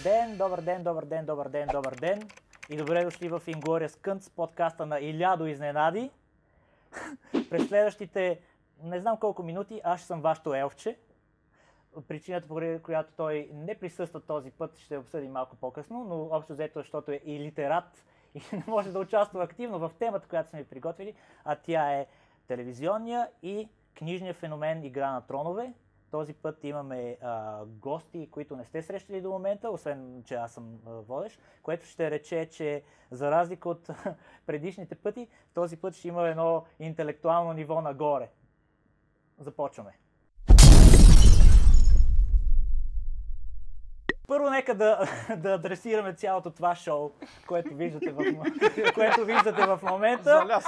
ден, добър ден, добър ден, добър ден, добър ден и добре дошли в Inglourious Kunts, подкаста на Иля до изненади. През следващите не знам колко минути аз ще съм вашето елфче. Причината, поради която той не присъства този път, ще обсъдим малко по-късно, но общо взето, защото е и литерат и не може да участва активно в темата, която сме приготвили, а тя е телевизионния и книжния феномен Игра на тронове. Този път имаме гости, които не сте срещали до момента, освен че аз съм водещ, което ще рече, че за разлика от предишните пъти, този път ще има едно интелектуално ниво нагоре. Започваме. Първо нека да адресираме цялото това шоу, което виждате в момента.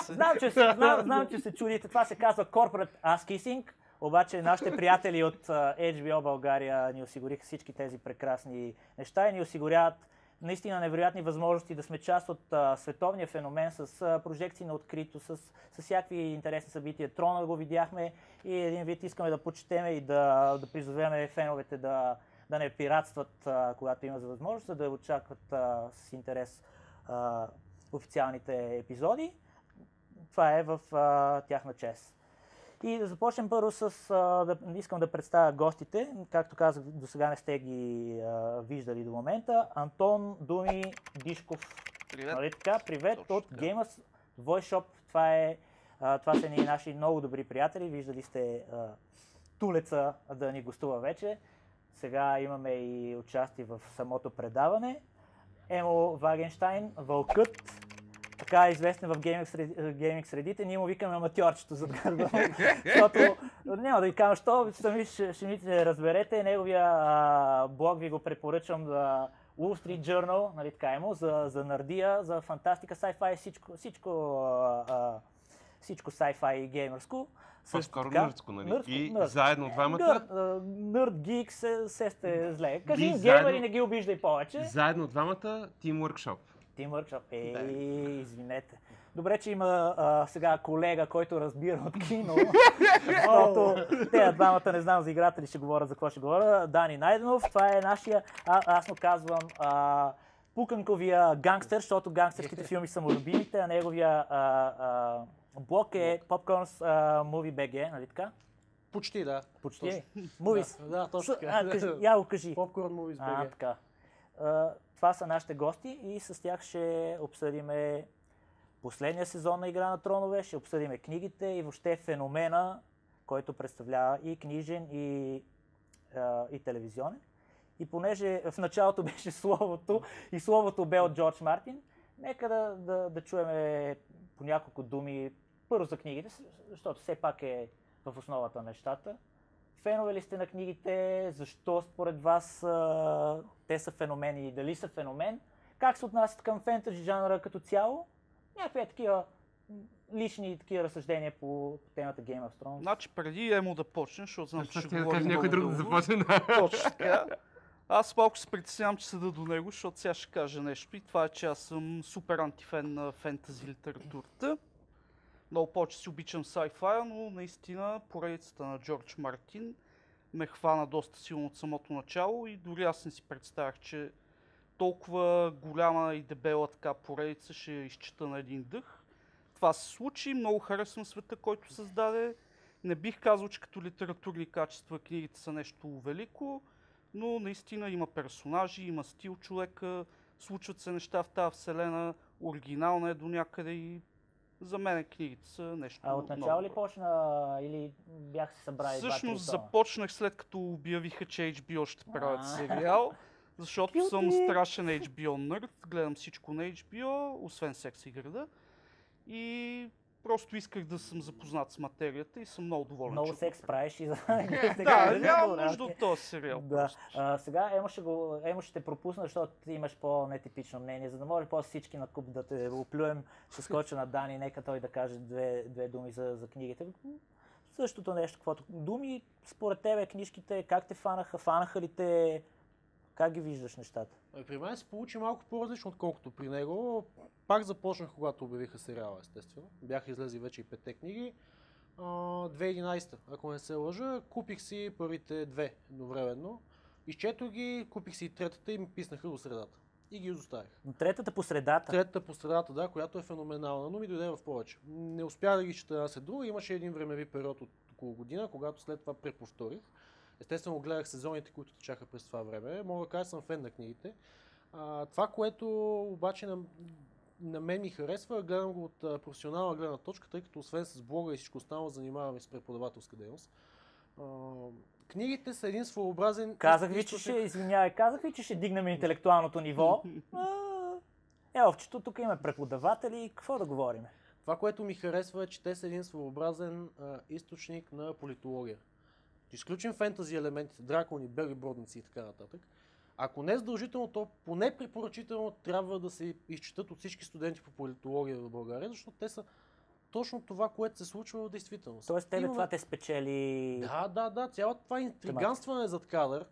Знам, че се чудите. Това се казва Corporate Ass Kissing. Обаче нашите приятели от HBO България ни осигуриха всички тези прекрасни неща и ни осигуряват наистина невероятни възможности да сме част от световния феномен с прожекции на открито, с всякакви интересни събития. Трона го видяхме и един вид искаме да почетеме и да призовеме феновете да не пиратстват, когато има за възможност, да очакват с интерес официалните епизоди. Това е в тяхна чест. И да започнем първо искам да представя гостите. Както казах, до сега не сте ги виждали до момента. Антон Думи Дишков. Привет. Нали така? Привет от Gamers Voice Shop. Това са ни наши много добри приятели. Виждали сте Тулеца да ни гостува вече. Сега имаме и участие в самото предаване. Емо Вагенштайн, Вълкът, така известен в гейминг средите, ние му викаме аматьорчето зад гърба. Защото няма да ви кажа, що сами ще ми разберете. Неговия блог ви го препоръчвам за Wall Street Journal, нали така Емо, за нардия, за фантастика, sci-fi, всичко sci-fi и геймърско. По-скоро нърдско, нали? Нърдско. Заедно двамата. Нърд, гик, се сте зле. Кажи геймъри, не ги обиждай повече. Заедно двамата, Team Workshop. Team Workshop. Извинете. Добре, че има сега колега, който разбира от кино. Защото те двамата не знам за играта ли ще говоря, за какво ще говоря. Дани Найденов, това е нашия, аз му казвам, пуканковия гангстер, защото гангстерските филми са му любимите, а неговия блог е Popcorn's Movie BG, нали така? Почти, да. Почти? Movies. Да, точно така. Я го кажи. Popcorn Movies BG. Така. Това са нашите гости и с тях ще обсъдиме последния сезон на Игра на тронове, ще обсъдиме книгите и въобще феномена, който представлява и книжен, и телевизионен. И понеже в началото беше словото и словото бе от Джордж Мартин, нека да чуеме по няколко думи първо за книгите, защото все пак е в основата на нещата. Фенове ли сте на книгите? Защо според вас те са феномени и дали са феномен? Как се отнасят към фентъзи жанра като цяло? Някакви такива лични такива разсъждения по темата Game of Thrones. Значи преди Емо да почне, защото знам, че ще говори някой друг да започне. Точно така. Аз малко се притеснявам, че седа до него, защото сега ще кажа нещо. И това е, че аз съм супер антифен на фентази литературата. Много повече си обичам sci-fi, но наистина поредицата на Джордж Мартин ме хвана доста силно от самото начало и дори аз не си представях, че толкова голяма и дебела така поредица ще изчита на един дъх. Това се случи, много харесвам света, който създаде. Не бих казал, че като литературни качества книгите са нещо велико, но наистина има персонажи, има стил човека, случват се неща в тази вселена, оригинална е до някъде и за мен книгите са нещо много. А отначало ли почна или бях се събрали Всъщност започнах след като обявиха, че HBO ще правят сериал, защото съм страшен HBO нърд, гледам всичко на HBO, освен Секс и града. И просто исках да съм запознат с материята и съм много доволен. Много секс правиш и за... Да, няма нужда от този сериал. Да. Сега Емо ще те пропусна, защото ти имаш по-нетипично мнение, за да може всички на куп да те оплюем. Ще скоча на Дани, нека той да каже две думи за книгите. Същото нещо, каквото думи. Според тебе книжките, как те фанаха? Фанаха ли те? Как ги виждаш нещата? При мен се получи малко по-различно, отколкото при него. Пак започнах, когато обявиха сериала, естествено. Бяха излезли вече и 5 книги. 2011, ако не се лъжа, купих си първите 2 едновременно. Изчетох ги, купих си и третата и ми писнаха до средата. И ги изоставих. Но третата по средата. Третата по средата, да, която е феноменална, но ми дойде в повече. Не успях да ги чета една след друга. Имаше един времеви период от около година, когато след това преповторих. Естествено гледах сезоните, които течаха през това време. Мога да кажа, съм фен на книгите. Това, което обаче на мен ми харесва, гледам го от професионална гледна точка, тъй като освен с блога и всичко останало, занимавам и с преподавателска дейност. Книгите са един своеобразен... Казах ви, че ще дигнем интелектуалното ниво. Елфчето, тук има преподаватели, какво да говорим? Това, което ми харесва е, че те са един своеобразен източник на политология. Изключим фентази елементите, дракони, бели бродници и така нататък. Ако не задължително, то поне препоръчително трябва да се изчитат от всички студенти по политология в България, защото те са точно това, което се случва в действителност. Тоест тебе това те спечели... Да. Цялото това интриганстване зад кадър,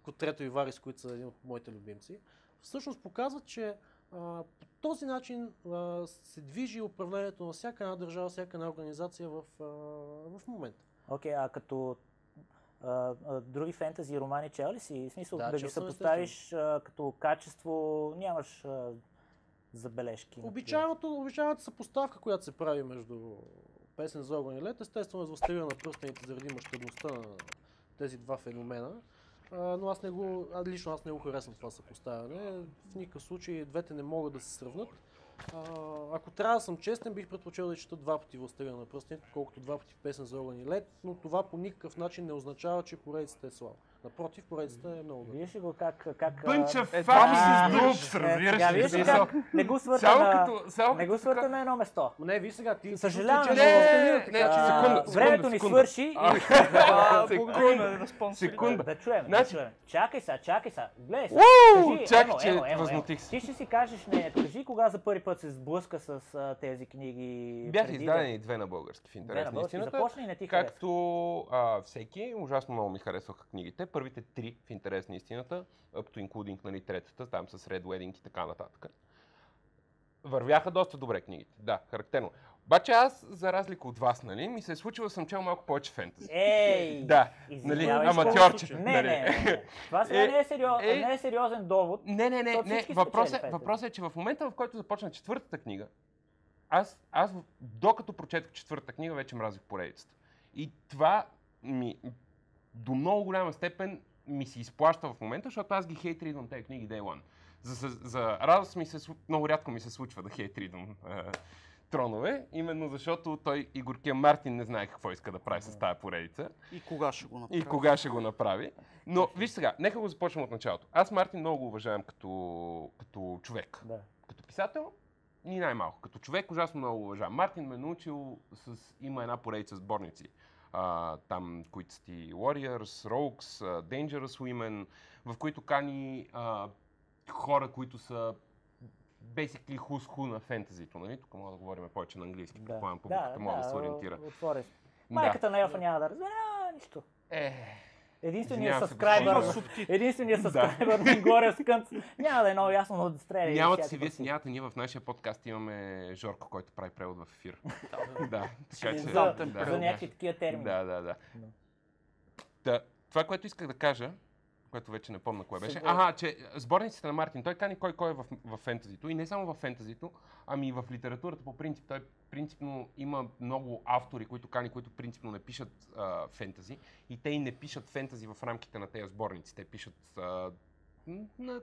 Котрето и Варис, които са един от моите любимци, всъщност показват, че по този начин се движи управлението на всяка една държава, всяка една организация в момента. Окей, а като други фентази романи чел ли си? В смисъл да ги съпоставиш като качество, нямаш забележки? Обичайната съпоставка, която се прави между Песен за огън и лед, естествено е Властелина на пръстените заради мащабността на тези два феномена. Но лично аз не го харесвам това съпоставяне. В никакъв случай двете не могат да се сравнат. Ако трябва да съм честен, бих предпочел да чета два пъти Властелина на пръстените, колкото два пъти Песен за огън и лед, но това по никакъв начин не означава, че поредицата е слаба. Напротив, поредицата е много добра. Виж ли го как... Бънча факси с друг, разбираш ли? Не го свърта на едно место. Не, виж сега, ти... Съжалявам, времето ни свърши. Секунда. Да чуем. Чакай са. Гледай Чакай, че възмутих се. Ти ще си кажеш мнението. Кажи кога за първи път се сблъска с тези книги. Бяха издадени две на български в интерес на истината. Започна и не ти харесва. Както всеки, ужасно много ми харесваха книгите. Първите три в интерес на истината, up to including, нали, третата, там с Red Wedding и така нататък. Вървяха доста добре книгите. Да, характерно. Обаче аз, за разлика от вас, нали, ми се е случило, съм чел малко повече фентази. Да, нали, аматьорче. Не. Това сега не е сериозен довод. Не. Въпросът е, че в момента, в който започна четвъртата книга, аз докато прочетох четвъртата книга, вече мразих поредицата. И това ми до много голяма степен ми се изплаща в момента, защото аз ги хейтридвам тези книги Day One. За радост много рядко ми се случва да хейтридвам тронове, именно защото той и горкия Мартин не знае какво иска да прави с тази поредица. И кога ще го направи. Но виж сега, нека го започнем от началото. Аз Мартин много го уважавам като човек. Да. Като писател, ни най-малко. Като човек ужасно много го уважавам. Мартин ме е научил има една поредица сборници. Там, които са ти Warriors, Rogues, Dangerous Women, в които кани хора, които са basically who's who на фентазито, нали? Тук мога да говорим повече на английски, предполагам, публиката може да се ориентира. Майката на Елфа няма да разбере, нищо. Единственият събскрайбър на Glorious Cunts няма да е много ясно, но да стреля. Нямате си вие смята, ние в нашия подкаст имаме Жорко, който прави превод в ефир. Да, така че... За някакви такива термини. Да. Това, което исках да кажа, което вече не помня кое беше. Че сборниците на Мартин, той кани кой е в фентазито. И не само в фентазито, ами и в литературата по принцип. Той принципно има много автори, които принципно не пишат фентази. И те и не пишат фентази в рамките на тези сборници. Те пишат на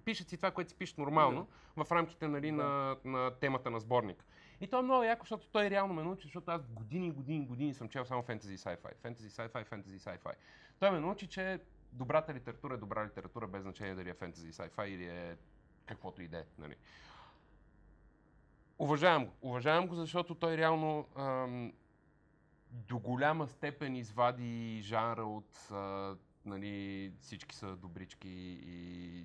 пишат си това, което си пишат нормално, в рамките, нали, на темата на сборник. И то е много яко, защото той реално ме научи, защото аз години съм чел само фентази и sci-fi. Той ме научи, че добрата литература е добра литература, без значение дали е фентази и sci-fi или е каквото и да е. Нали. Уважавам го, защото той реално до голяма степен извади жанра от нали, всички са добрички и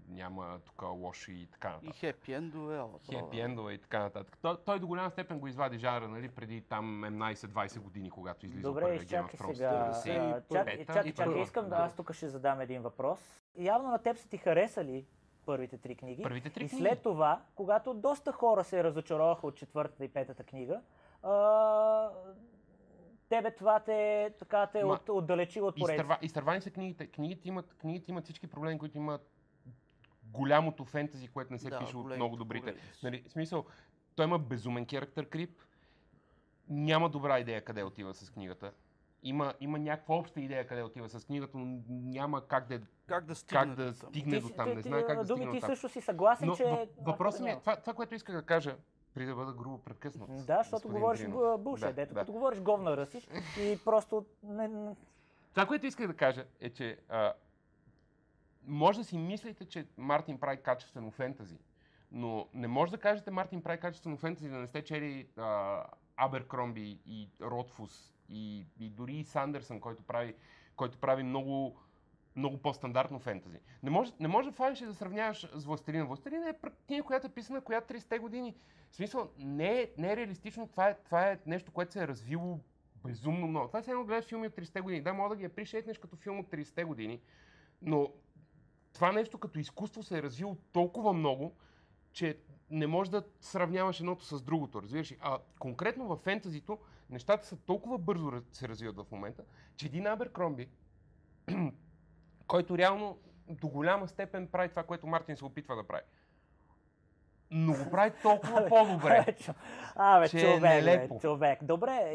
няма тук лоши и така нататък. И хепи-ендове. И така нататък. Той до голяма степен го извади жанра, нали, преди там 15-20 години, когато излиза първия Game of Thrones. Чакай, искам аз тук ще задам един въпрос. Явно на теб са ти харесали първите три книги. И след това, когато доста хора се разочароваха от четвъртата и петата книга, тебе това те отдалечило от поредицата. Изтървани са книгите. Книгите имат всички проблеми, които имат голямото фентази, което не се пише от много добрите. Нали, в смисъл, той има безумен character creep, няма добра идея къде отива с книгата. Има някаква обща идея къде отива с книгата, но няма как да стигне до там. Не знае как да стигне до там. Ти също си съгласен, че... Въпросът ми е, това, което исках да кажа, преди да бъда грубо прекъснат. Да, защото говориш булшит, като говориш говна ръсиш и просто... Това, което исках да кажа е, че може да си мислите, че Мартин прави качествено фентази, но не може да кажете Мартин прави качествено фентази да не сте чели Аберкромби и Ротфус и дори и Сандерсън, който прави много, много по-стандартно фентази. Не може да фаниш и да сравняваш с Властелина. Властелина е книга, която е писана, която 30-те години. В смисъл, не е реалистично, това е нещо, което се е развило безумно много. Това е едно гледаш филми от 30-те години. Да, мога да ги апришейтнеш като филм от 30-те години, но това нещо като изкуство се е развило толкова много, че не можеш да сравняваш едното с другото, разбираш ли? А конкретно във фентазито нещата са толкова бързо се развиват в момента, че един Аберкромби, който реално до голяма степен прави това, което Мартин се опитва да прави, но го прави толкова по-добре. Човек. Добре,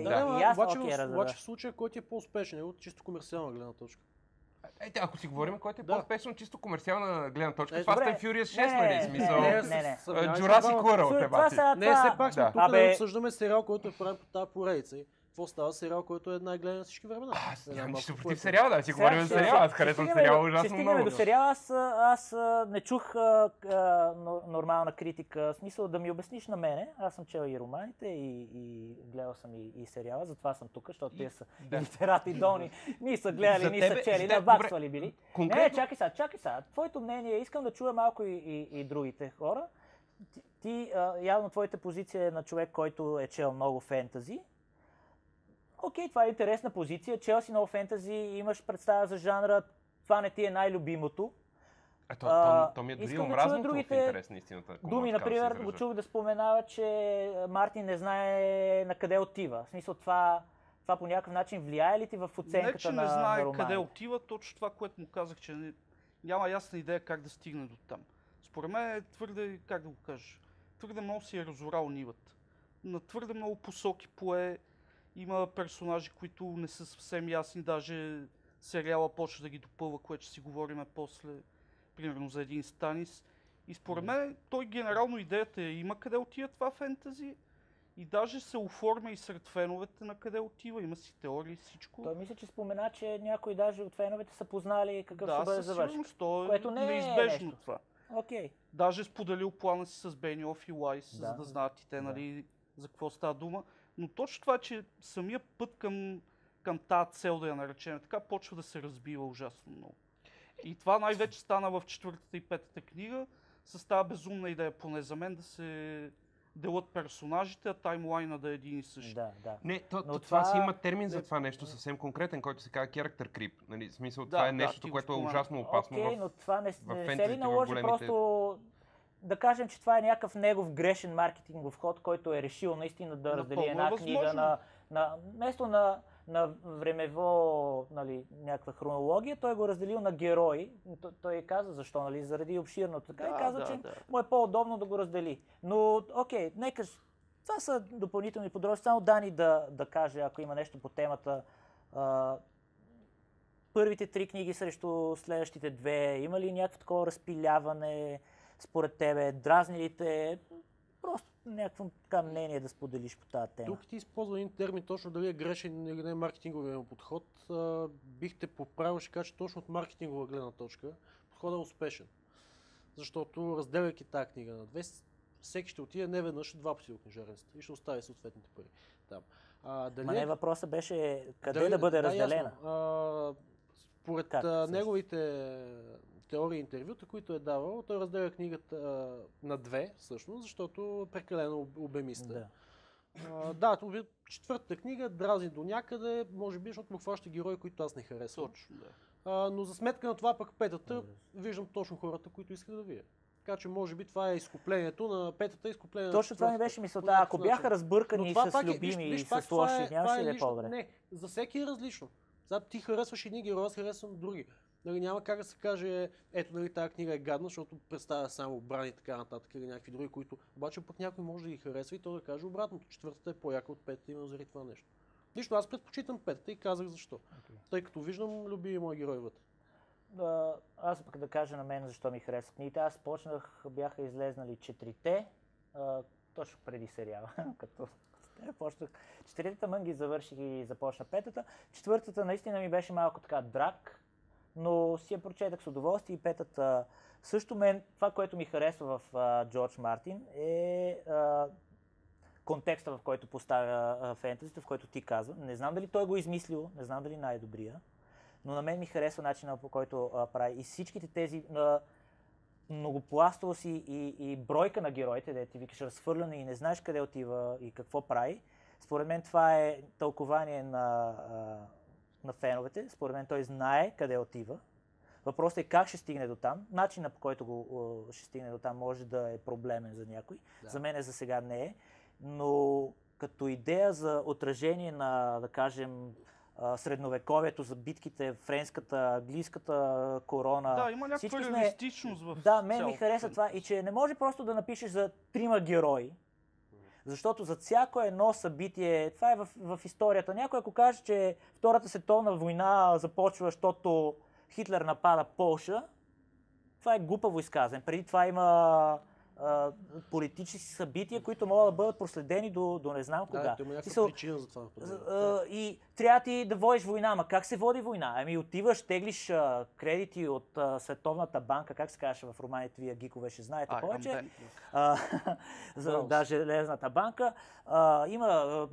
обаче в случая, който е по-успешен, е от чисто комерциална гледна точка. Ако си говорим, който е по-успешно, чисто комерциална гледна точка, Fast and Furious 6, нали? Смисъл, Jurassic World, бати. Не, все пак сме тук да обсъждаме сериал, който е правен по тази поредица. Какво става сериал, който е най-гледан на всички времена? Аз нямам нищо против сериала, да си говорим за сериала. Аз харесвам сериала ужасно много. До сериала аз не чух нормална критика. В смисъл да ми обясниш на мене. Аз съм чел и романите, и гледал съм и сериала, затова съм тук, защото те са литерати долни. Ни са гледали, ни са чели, наваксвали били. Не, чакай сега. Твоето мнение, искам да чуя малко и другите хора. Ти, явно твоята позиция е на човек, който е чел много фентази. Окей, това е интересна позиция. Чел си много фентази, имаш представа за жанра, това не ти е най-любимото. То ми е дори омразното в интерес на истината. Думи, например, го чух да споменава, че Мартин не знае на къде отива. В смисъл това по някакъв начин влияе ли ти в оценката на романа? Не, че не знае къде отива, точно това, което му казах, че няма ясна идея как да стигне до там. Според мен е твърде, как да го кажа, твърде много си е разорал нивата. На твърде много посоки пое. Има персонажи, които не са съвсем ясни, даже сериала почва да ги допълва, което ще си говорим после, примерно за един Станис. И според мен той генерално идеята е има къде отива това фентази и даже се оформя и сред феновете на къде отива, има си теории и всичко. Той мисля, че спомена, че някои даже от феновете са познали какъв ще бъде завършен. Да, със сигурност, което не е неизбежно нещо. Това. Okay. Даже споделил плана си с Бениоф и Уайс, за да знаят и те, нали, за какво става дума. Но точно това, че самия път към тази цел, да я наречем така, почва да се разбива ужасно много. И това най-вече стана в 4-та и 5-та книга, с тази безумна идея, поне за мен, да се делят персонажите, а таймлайна да е един и същ. Да. Не, това си има термин за това нещо, съвсем конкретен, който се казва character creep. Нали, в смисъл, това е нещо, което е ужасно опасно но това не се ли наложи просто... Да кажем, че това е някакъв негов грешен маркетингов ход, който е решил наистина да раздели една книга вместо на времево, нали, някаква хронология, той го разделил на герои. Той каза защо, нали, заради обширното. Така и каза, че му е по-удобно да го раздели. Но, окей, нека... Това са допълнителни подробности. Само Дани да каже, ако има нещо по темата. Първите 3 книги срещу следващите 2, има ли някакво такова разпиляване според тебе, дразни ли те? Просто някакво така мнение да споделиш по тази тема. Тук ти използва един термин, точно дали е грешен или не е маркетинговия му подход. Бих те поправил, ще кажа, че точно от маркетингова гледна точка подходът е успешен. Защото разделяйки тази книга на 2, всеки ще отиде не веднъж, 2 пъти до книжарницата и ще остави съответните пари там. Не, въпросът беше къде да бъде разделена. Според неговите теории и интервюта, които е давал, той разделя книгата на 2, всъщност, защото е прекалено обемиста. Да, 4-та книга дразни до някъде, може би, защото му хваща герои, които аз не харесвам. Точно, да. Но за сметка на това пък 5-та виждам точно хората, които исках да видя. Така че може би това е изкуплението на петата, изкупление на Точно това ми четвъртата. беше мисълта. По Ако някакъв бяха начин. разбъркани това с пак любими и пак с това лоши, нямаше ли да е лично. по-добре? Не, за всеки е различно. Сега ти харесваш едни герои, аз харесвам други. Нали, няма как да се каже, ето нали тази книга е гадна, защото представя само брани и така нататък или някакви други, които обаче пък някой може да ги харесва и то да каже обратното. Четвъртата е по-яка от петата именно заради това нещо. Лично аз предпочитам петата и казах защо. Тъй като виждам любими мои герои вътре. Аз пък да кажа на мен защо ми харесват книгите. Аз почнах, бяха излезнали 4-те, точно преди сериала, като почнах. 4-те мън ги завърших и започна петата. Четвъртата наистина ми беше малко така драк, но си я прочетах с удоволствие и петата също мен. Това, което ми харесва в Джордж Мартин е контекста, в който поставя фентезите, в който ти казва. Не знам дали той го е измислил, не знам дали най-добрия, но на мен ми харесва начина, по който прави. И всичките тези многопластово си и бройка на героите, де ти викаш разхвърляне и не знаеш къде отива и какво прави. Според мен това е тълкование на феновете. Според мен той знае къде отива. Въпросът е как ще стигне до там. Начинът, по който ще стигне до там, може да е проблемен за някой. Да. За мен за сега не е. Но като идея за отражение на, да кажем, средновековието, за битките, френската, английската корона. Да, има някаква реалистичност в Да, мен ми хареса това и че не може просто да напишеш за 3 герои, защото за всяко едно събитие, това е в историята. Някой ако каже, че Втората световна война започва, защото Хитлер напада Полша, това е глупаво изказване. Преди това има политически събития, които могат да бъдат проследени до не знам кога. Да, има някаква причина за това. И трябва ти да водиш война. Ама как се води война? Ами отиваш, теглиш кредити от Световната банка, как се казваше в романите, вие гикове ще знаете повече. Да, Железната банка. Има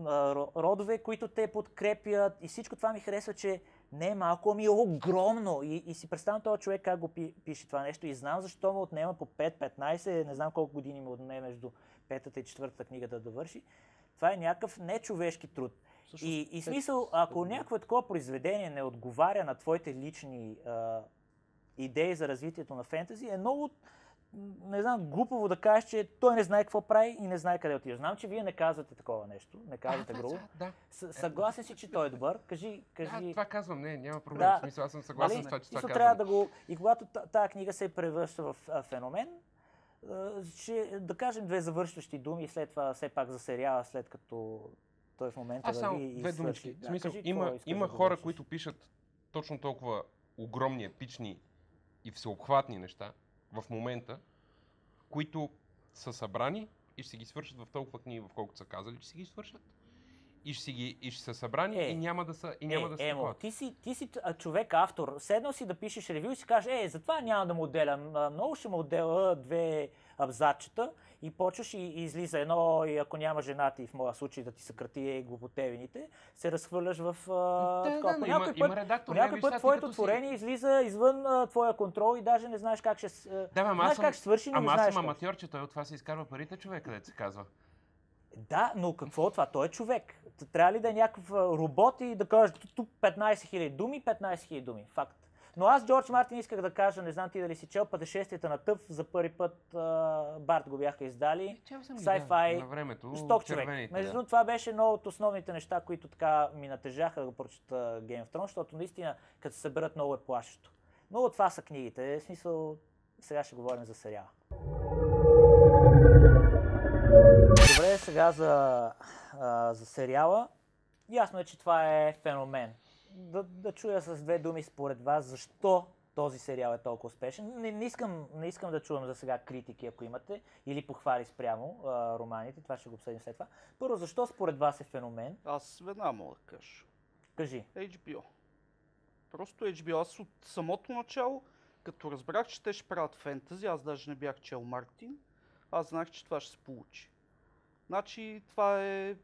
родове, които те подкрепят и всичко това ми харесва, че не е малко, ами е огромно. И си представям този човек как го пише това нещо и знам защо му отнема по 5-15, не знам колко години му отнема между петата и четвъртата книга да довърши. Това е някакъв нечовешки труд. И смисъл, ако някакво такова произведение не отговаря на твоите лични идеи за развитието на фентези, е много, не знам, глупаво да кажеш, че той не знае какво прави и не знае къде отива. Знам, че вие не казвате такова нещо, не казвате грубо. Да. Съгласен си, че той е добър. Кажи... това казвам, няма проблем. Да. В смисъл, аз съм съгласен с това, че това казвам. Трябва да го... И когато тази книга се превръща в феномен, да кажем 2 завършващи думи и след това все пак за сериала, след като той в момента върви и две думички. Да, в смисъл, кажи, има хора, които пишат точно толкова огромни, епични и всеобхватни неща в момента, които са събрани и ще си ги свършат в толкова книги, в колкото са казали, че си ги свършат. И ще са събрани и няма да са ти си човек, автор. Седнал си да пишеш ревю и си кажеш, затова няма да му отделям. Много ще му отделя 2 абзачета и почваш и излиза едно, и ако няма жена ти, в моя случай да ти съкрати глупотевините, се разхвърляш в някой път твоето творение излиза извън твоя контрол и даже не знаеш как ще свърши, но не знаеш. Аз съм аматьор, че той от това се изкарва парите, човек, където се казва. Да, но какво е това? Той е човек. Трябва ли да е някакъв робот и да кажеш тук 15 000 думи, 15 000 думи. Факт. Но аз, Джордж Мартин, исках да кажа, не знам ти дали си чел, Пътешествията на Тъв, за първи път Барт го бяха издали. Sci-fi, сток човек. Между другото, това беше едно от основните неща, които така ми натежаха да го прочета Game of Thrones, защото наистина, като се съберат, много е плашещо. Много от това са книгите. В смисъл, сега ще говорим за сериала. Добре, сега за сериала. Ясно е, че това е феномен. Да чуя с 2 думи според вас, защо този сериал е толкова успешен. Не искам да чувам за сега критики, ако имате, или похвали спрямо романите, това ще го обсъдим след това. Първо, защо според вас е феномен? Аз веднага мога да кажа. Кажи. HBO. Просто HBO. Аз от самото начало, като разбрах, че те ще правят фентази, аз даже не бях чел Мартин, аз знах, че това ще се получи. Значи това е...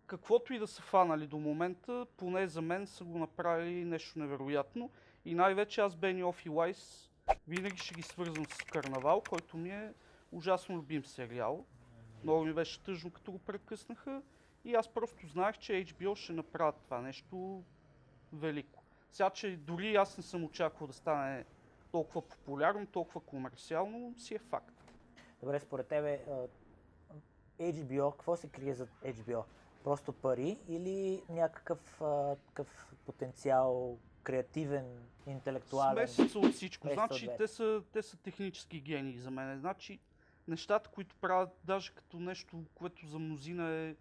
Каквото и да са фанали до момента, поне за мен са го направили нещо невероятно. И най-вече аз Бенioff и Weiss винаги ще ги свързвам с Карнавал, който ми е ужасно любим сериал. Много ми беше тъжно, като го прекъснаха. И аз просто знаех, че HBO ще направят това нещо велико. Сега, че дори аз не съм очаквал да стане толкова популярно, толкова комерциално, си е факт. Добре, според тебе HBO, какво се крие за HBO? Просто пари или някакъв потенциал, креативен, интелектуален? Смесица от всичко. Смесица Значи от те са технически гении за мен. Значи нещата, които правят даже като нещо, което за мнозина е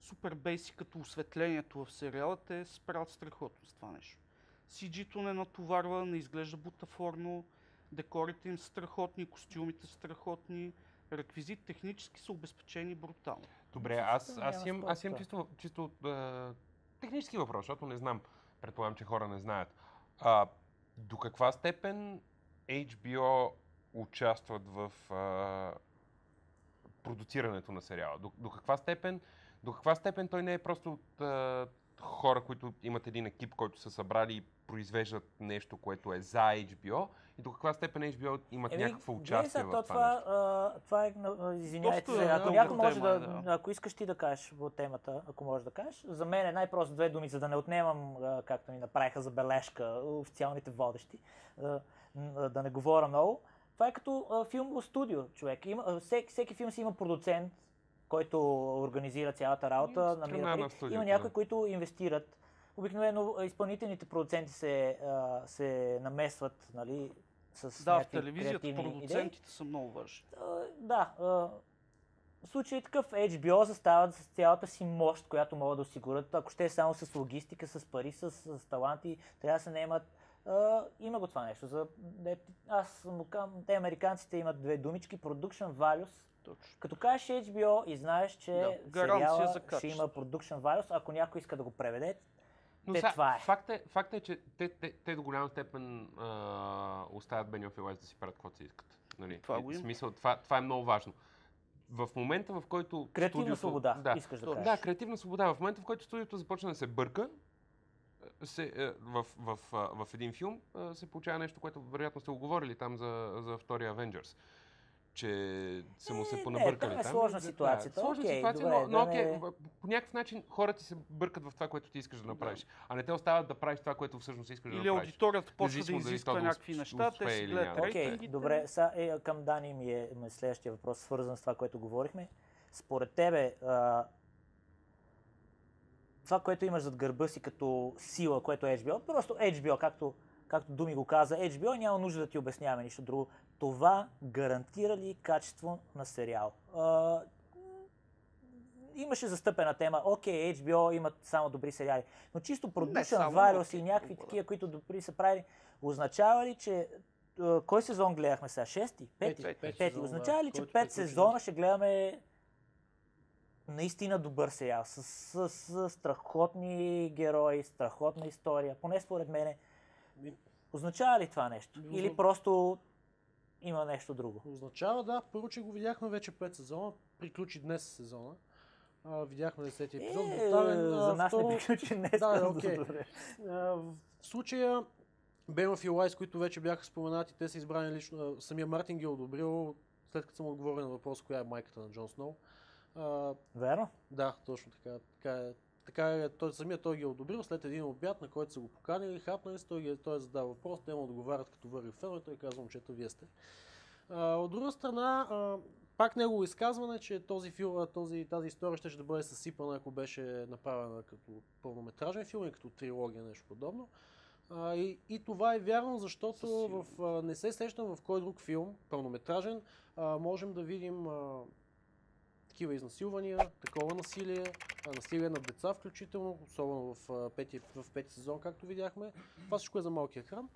супер бейси, като осветлението в сериала, те се правят страхотно с това нещо. CG-то не натоварва, не изглежда бутафорно, декорите им са страхотни, костюмите са страхотни, реквизит технически са обезпечени брутално. Добре, аз имам чисто технически въпрос, защото не знам, предполагам, че хора не знаят. До каква степен HBO участват в продуцирането на сериала? До каква степен той не е просто от хора, които имат един екип, който са събрали и произвеждат нещо, което е за HBO, и до каква степен HBO имат някакво участие в това нещо? Това е, извинявайте се, ако някой може ако искаш ти да кажеш по темата, ако можеш да кажеш, за мен е най-просто две думи, за да не отнемам, както ми направиха забележка официалните водещи, да не говоря много. Това е като филмово студио, човек. Всеки филм си има продуцент, който организира цялата работа, намира пари. Има някои, които инвестират. Обикновено изпълнителните продуценти се намесват, нали, с в телевизията продуцентите са много важни. В случай такъв HBO застават с цялата си мощ, която могат да осигурят, ако ще е само с логистика, с пари, с таланти, трябва да се наемат. Има го това нещо. Те американците имат две думички, production values. Точно. Като кажеш HBO и знаеш, че сериала ще има production values, ако някой иска да го преведе, това е. Факт е, че те до голяма степен оставят Benioff и Weiss да си правят каквото си искат. Нали? Това е много важно. В момента, в който креативна свобода, искаш да кажеш. Да, креативна свобода. В момента, в който студиото започне да се бърка, в един филм се получава нещо, което вероятно сте го говорили там за втория Avengers. Че са му се понабъркали там. Сложна ситуацията. Сложна ситуация, но по някакъв начин хората ти се бъркат в това, което ти искаш да направиш. А не те остават да правиш това, което всъщност искаш да направиш. Или аудиторията почва да изисква някакви неща, те си гледат рейтингите. Добре, към Дани ми е следващия въпрос, свързан с това, което говорихме. Според тебе, това, което имаш зад гърба си като сила, което е HBO, просто HBO, както Думи го каза, HBO няма нужда да ти обясняваме нищо друго. Това гарантира ли качество на сериал? Имаше застъпена тема, окей, HBO имат само добри сериали, но чисто production values и някакви такива, които добри са правили, означава ли, че кой сезон гледахме сега? Шести? Пети. Означава ли, че 5 сезона ще гледаме наистина добър сериал, с страхотни герои, страхотна история, поне според мене. Означава ли това нещо? Или просто има нещо друго? Означава, да. Първо, че го видяхме вече 5 сезона. Приключи днес сезона. Видяхме 10-ти епизод. За нас не приключи днес. В случая Benioff и Weiss, които вече бяха споменати, те са избрани лично. Самия Мартин ги е одобрил, след като съм отговорил на въпрос, коя е майката на Джон Сноу. Верно? Да, точно така. Така той ги е одобрил след един обяд, на който са го поканили, хапнали се, той е задал въпрос, те му отговарят като върви ферма и той казва: момчета, вие сте. От друга страна, пак негово изказване, че тази история ще да бъде съсипана, ако беше направена като пълнометражен филм и като трилогия, нещо подобно. И това е вярно, защото не се сещам в кой друг филм, пълнометражен, можем да видим такива изнасилвания, такова насилие над деца включително, особено в пети сезон, както видяхме. Това всичко е за малки екран.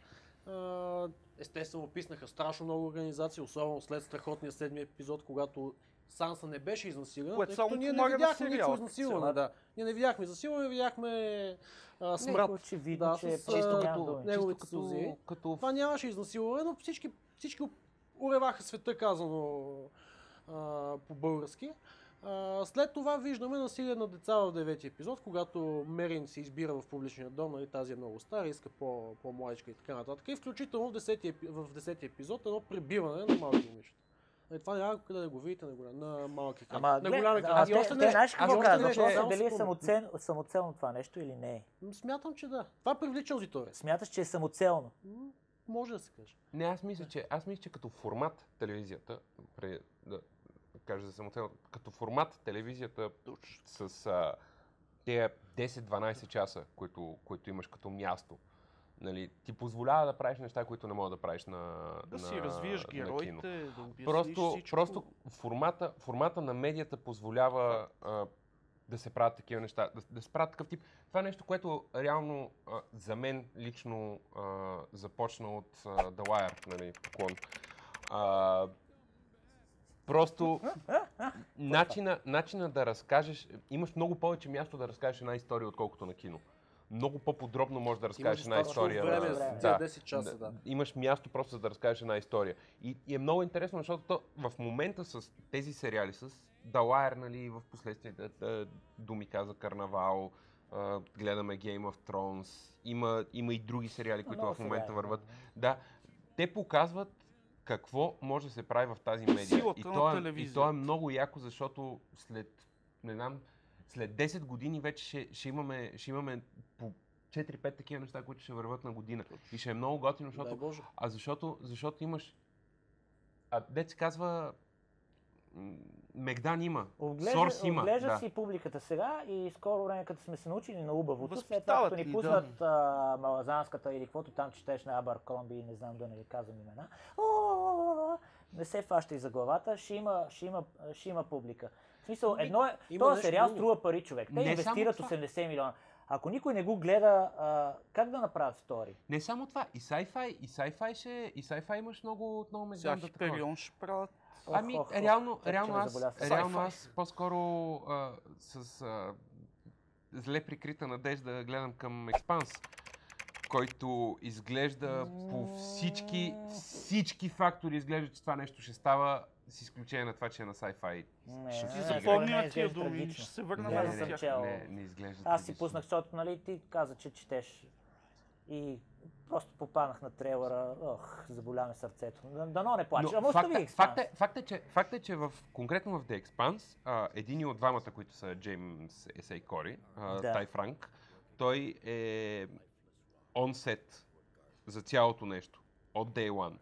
Естествено, описнаха страшно много организации, особено след страхотния 7-ми епизод, когато Санса не беше изнасилена, което само ние не видяхме никакво изнасилване. Да. Ние не видяхме засилване, видяхме смрад. Очевидно, че чисто неговите сълзи. Това нямаше изнасилване, но всички уреваха света, казано по-български. След това виждаме насилие на деца в 9-ти епизод, когато Мерин се избира в публичния дом, нали, тази е много стара, иска по-младичка и така нататък. И включително в 10-ти епизод едно прибиване на малки момичета. Това няма къде да го видите на малък екран. На голям екран. Те знаеш какво казват? Дали е самоцелно това нещо или не е? Смятам, че да. Това привлича аудитория. Смяташ, че е самоцелно? може да се каже. Не, аз мисля, че като формат телевизията, да кажа за самоцел, като формат телевизията с тези 10-12 часа, които имаш като място, нали, ти позволява да правиш неща, които не мога да правиш Да си развиеш героите, да обясниш всичко. Просто формата на медията позволява да се правят такива неща, да се правят такъв тип. Това е нещо, което реално за мен лично започна от The Wire, нали, поклон. Просто начина да разкажеш, имаш много повече място да разкажеш една история, отколкото на кино. Много по-подробно можеш да разкажеш една история. Време за 10 часа, да. Имаш място просто за да разкажеш една история. И е много интересно, защото в момента с тези сериали, с The Wire, нали, в последствие Думи каза Карнавал, гледаме Game of Thrones, има и други сериали, които в момента върват. Да, те показват какво може да се прави в тази медия. И то е много яко, защото след 10 години вече ще имаме по 4-5 такива неща, които ще върват на година. И ще е много готино, защото имаш... Дет се казва... Мегдан има, Сорс има. Оглежда си публиката сега и скоро време, като сме се научили на убавото, след това като ни пуснат Малазанската или каквото там четеш на Абъркромби, не знам да не ви казвам имена, не се фаща и за главата, ще има публика. В смисъл, този сериал струва пари, човек. Те инвестират 80 милиона. Ако никой не го гледа, как да направят втори? Не само това, и sci-fi имаш много Мегдан да такова. Хиперион ще правят. Реално аз по-скоро с зле прикрита надежда гледам към Експанс, който изглежда по всички фактори изглежда, че това нещо ще става, с изключение на това, че е на sci-fi. Ще си запомня тия думи, ще се върна на тях. Не изглежда. Аз си пуснах, защото, нали, ти каза, че четеш и просто попаднах на трейлера, заболя ме сърцето. Дано не плача. Факт е, че конкретно в The Expanse, един от двамата, които са Джеймс Есей Кори, Тай Франк, той е онсет за цялото нещо, от Day One.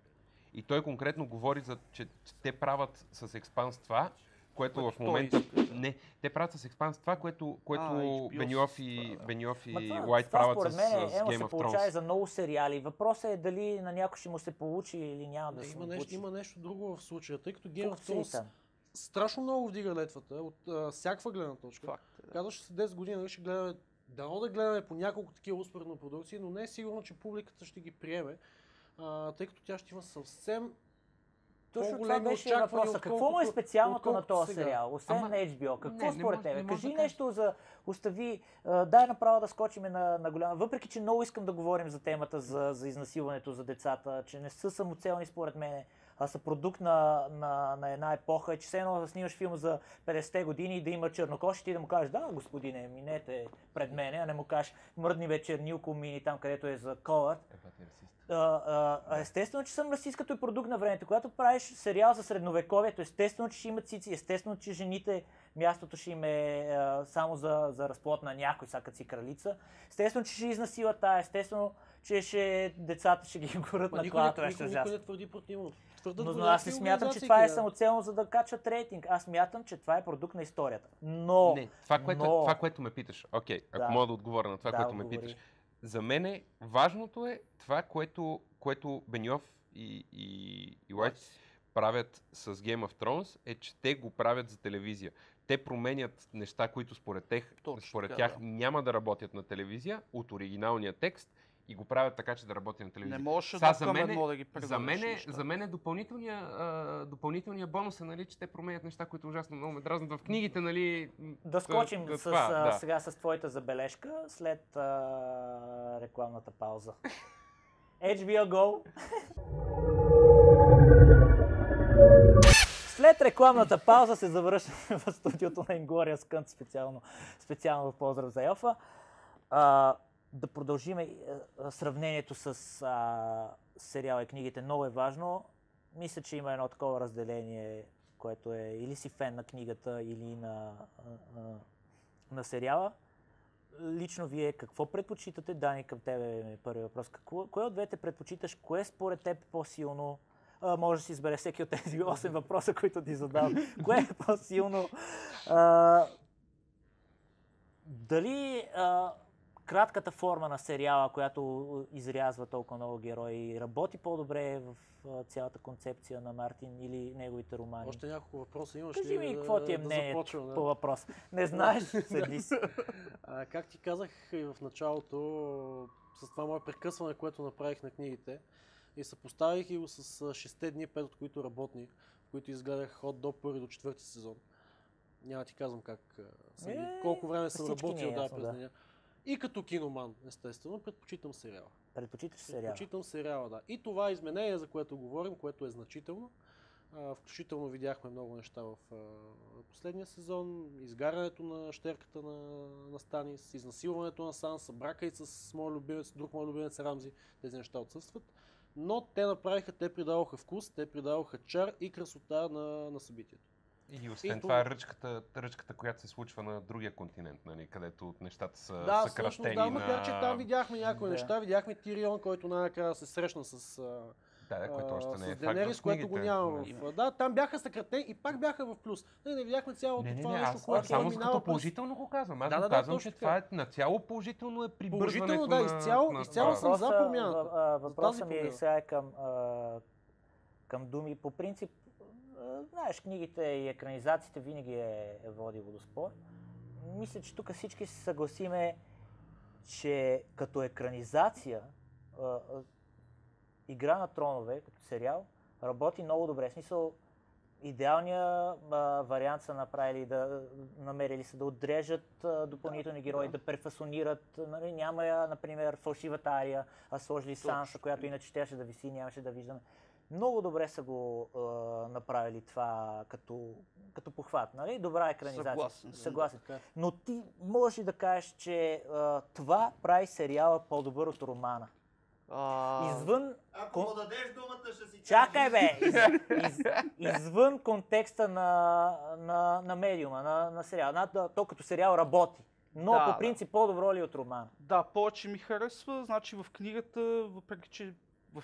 И той конкретно говори че те правят с Expanse това, което в момента... те правят с Expanse това, което Беньоф и Уайт правят с Game of Thrones. Това се получава за много сериали. Въпросът е дали на някой ще му се получи или няма да се получи. Има нещо друго в случая, тъй като Game of Thrones страшно много вдига летвата от всякаква гледна точка. Казваш, че след 10 години ще гледаме, дано да гледаме по няколко такива успоредно продукции, но не е сигурно, че публиката ще ги приеме, тъй като тя ще има съвсем точно това беше въпроса. Какво му е специалното на този сериал, освен на HBO? Какво според тебе? Кажи нещо за остави, дай направо да скочиме на голяма. Въпреки, че много искам да говорим за темата за изнасилването за децата, че не са самоцелни според мен, а са продукт на една епоха, че все едно да снимаш филм за 50-те години и да има чернокож и ти да му кажеш, да, господине, минете пред мене, а не му кажеш, мръдни вечернилко мини там, където е за колът. Естествено, че съм расист като продукт на времето. Когато правиш сериал за средновековието, естествено, че ще има цици, естествено, че жените, мястото ще им е само за разплод на някой, сакът си кралица. Естествено, че ще изнасила тая, естествено, че децата ще ги горят на клата. Никой не твърди противно. Но аз не смятам, че това е самоцелно, за да качат рейтинг. Аз смятам, че това е продукт на историята. Но... Не, това, което ме питаш, ако мога да отговоря на това, което ме питаш. За мен важното е това, което Беньоф и Уайт правят с Game of Thrones, е, че те го правят за телевизия. Те променят неща, които според тях няма да работят на телевизия, от оригиналния текст и го правят така, че да работи на телевизия. Не можеш да ги предадеш. За мен допълнителния бонус е, нали, че те променят неща, които ужасно много ме дразнат в книгите, нали... Да скочим сега с твоята забележка след рекламната пауза. HBO Go. След рекламната пауза се завръщаме в студиото на Inglourious Кънт, специално в поздрав за Елфа. Да продължим сравнението с сериала и книгите. Много е важно. Мисля, че има едно такова разделение, което е или си фен на книгата, или на сериала. лично вие какво предпочитате? Дани, към тебе е първи въпрос. Кое от двете предпочиташ? Кое според теб е по-силно? Може да си избере всеки от тези 8 въпроса, които ти задавам. Кое е по-силно? Дали кратката форма на сериала, която изрязва толкова много герои, работи по-добре в цялата концепция на Мартин или неговите романи? Още няколко въпроса имаш Кажи ли ми какво ти е мнението започвам, по въпрос. Не знаеш, седи си. Как ти казах и в началото, с това мое прекъсване, което направих на книгите, и съпоставих го с 6 дни, 5 от които работни, в които изгледах от до първи до 4 сезон. Няма ти казвам колко време съм работил през деня. И като киноман, естествено, предпочитам сериала. Предпочиташ сериала? Предпочитам сериала, да. И това изменение, за което говорим, което е значително. Включително видяхме много неща в последния сезон. Изгарянето на щерката на Станис, изнасилването на Санса, брака и с друг мой любимец Рамзи. Тези неща отсъстват. Но те направиха, те придаваха вкус, те придаваха чар и красота на събитието. И освен това ръчката, която се случва на другия континент, нали, където нещата са съкратени. Да, макар че там видяхме някои неща, видяхме Тирион, който най-накрая се срещна с който още не е Денерис, което го няма Да, там бяха съкратени и пак бяха в плюс. Не видяхме цялото това нещо, което само като положително го казвам. Аз го казвам, че това е нацяло положително прибързването изцяло съм за промяната. Въпросът ми сега е към думи. По принцип, знаеш, книгите и екранизациите винаги е водило до спор. Мисля, че тук всички се съгласиме, че като екранизация Игра на тронове, като сериал, работи много добре. В смисъл, идеалният вариант са направили, намерили са да отрежат допълнителни герои, да префасонират. Нали, няма я, например, фалшивата Ария, а сложили Санса, която иначе щеше да виси, нямаше да виждаме. Много добре са го направили това като похват. Нали? Добра екранизация. Съгласен. Но ти можеш ли да кажеш, че това прави сериала по-добър от романа? Извън... Ако му дадеш думата, ще си... Чакай бе! Извън контекста на медиума, на сериала. То като сериал работи. Но по принцип по-добро ли от романа? Да, повече ми харесва. Значи в книгата, въпреки че в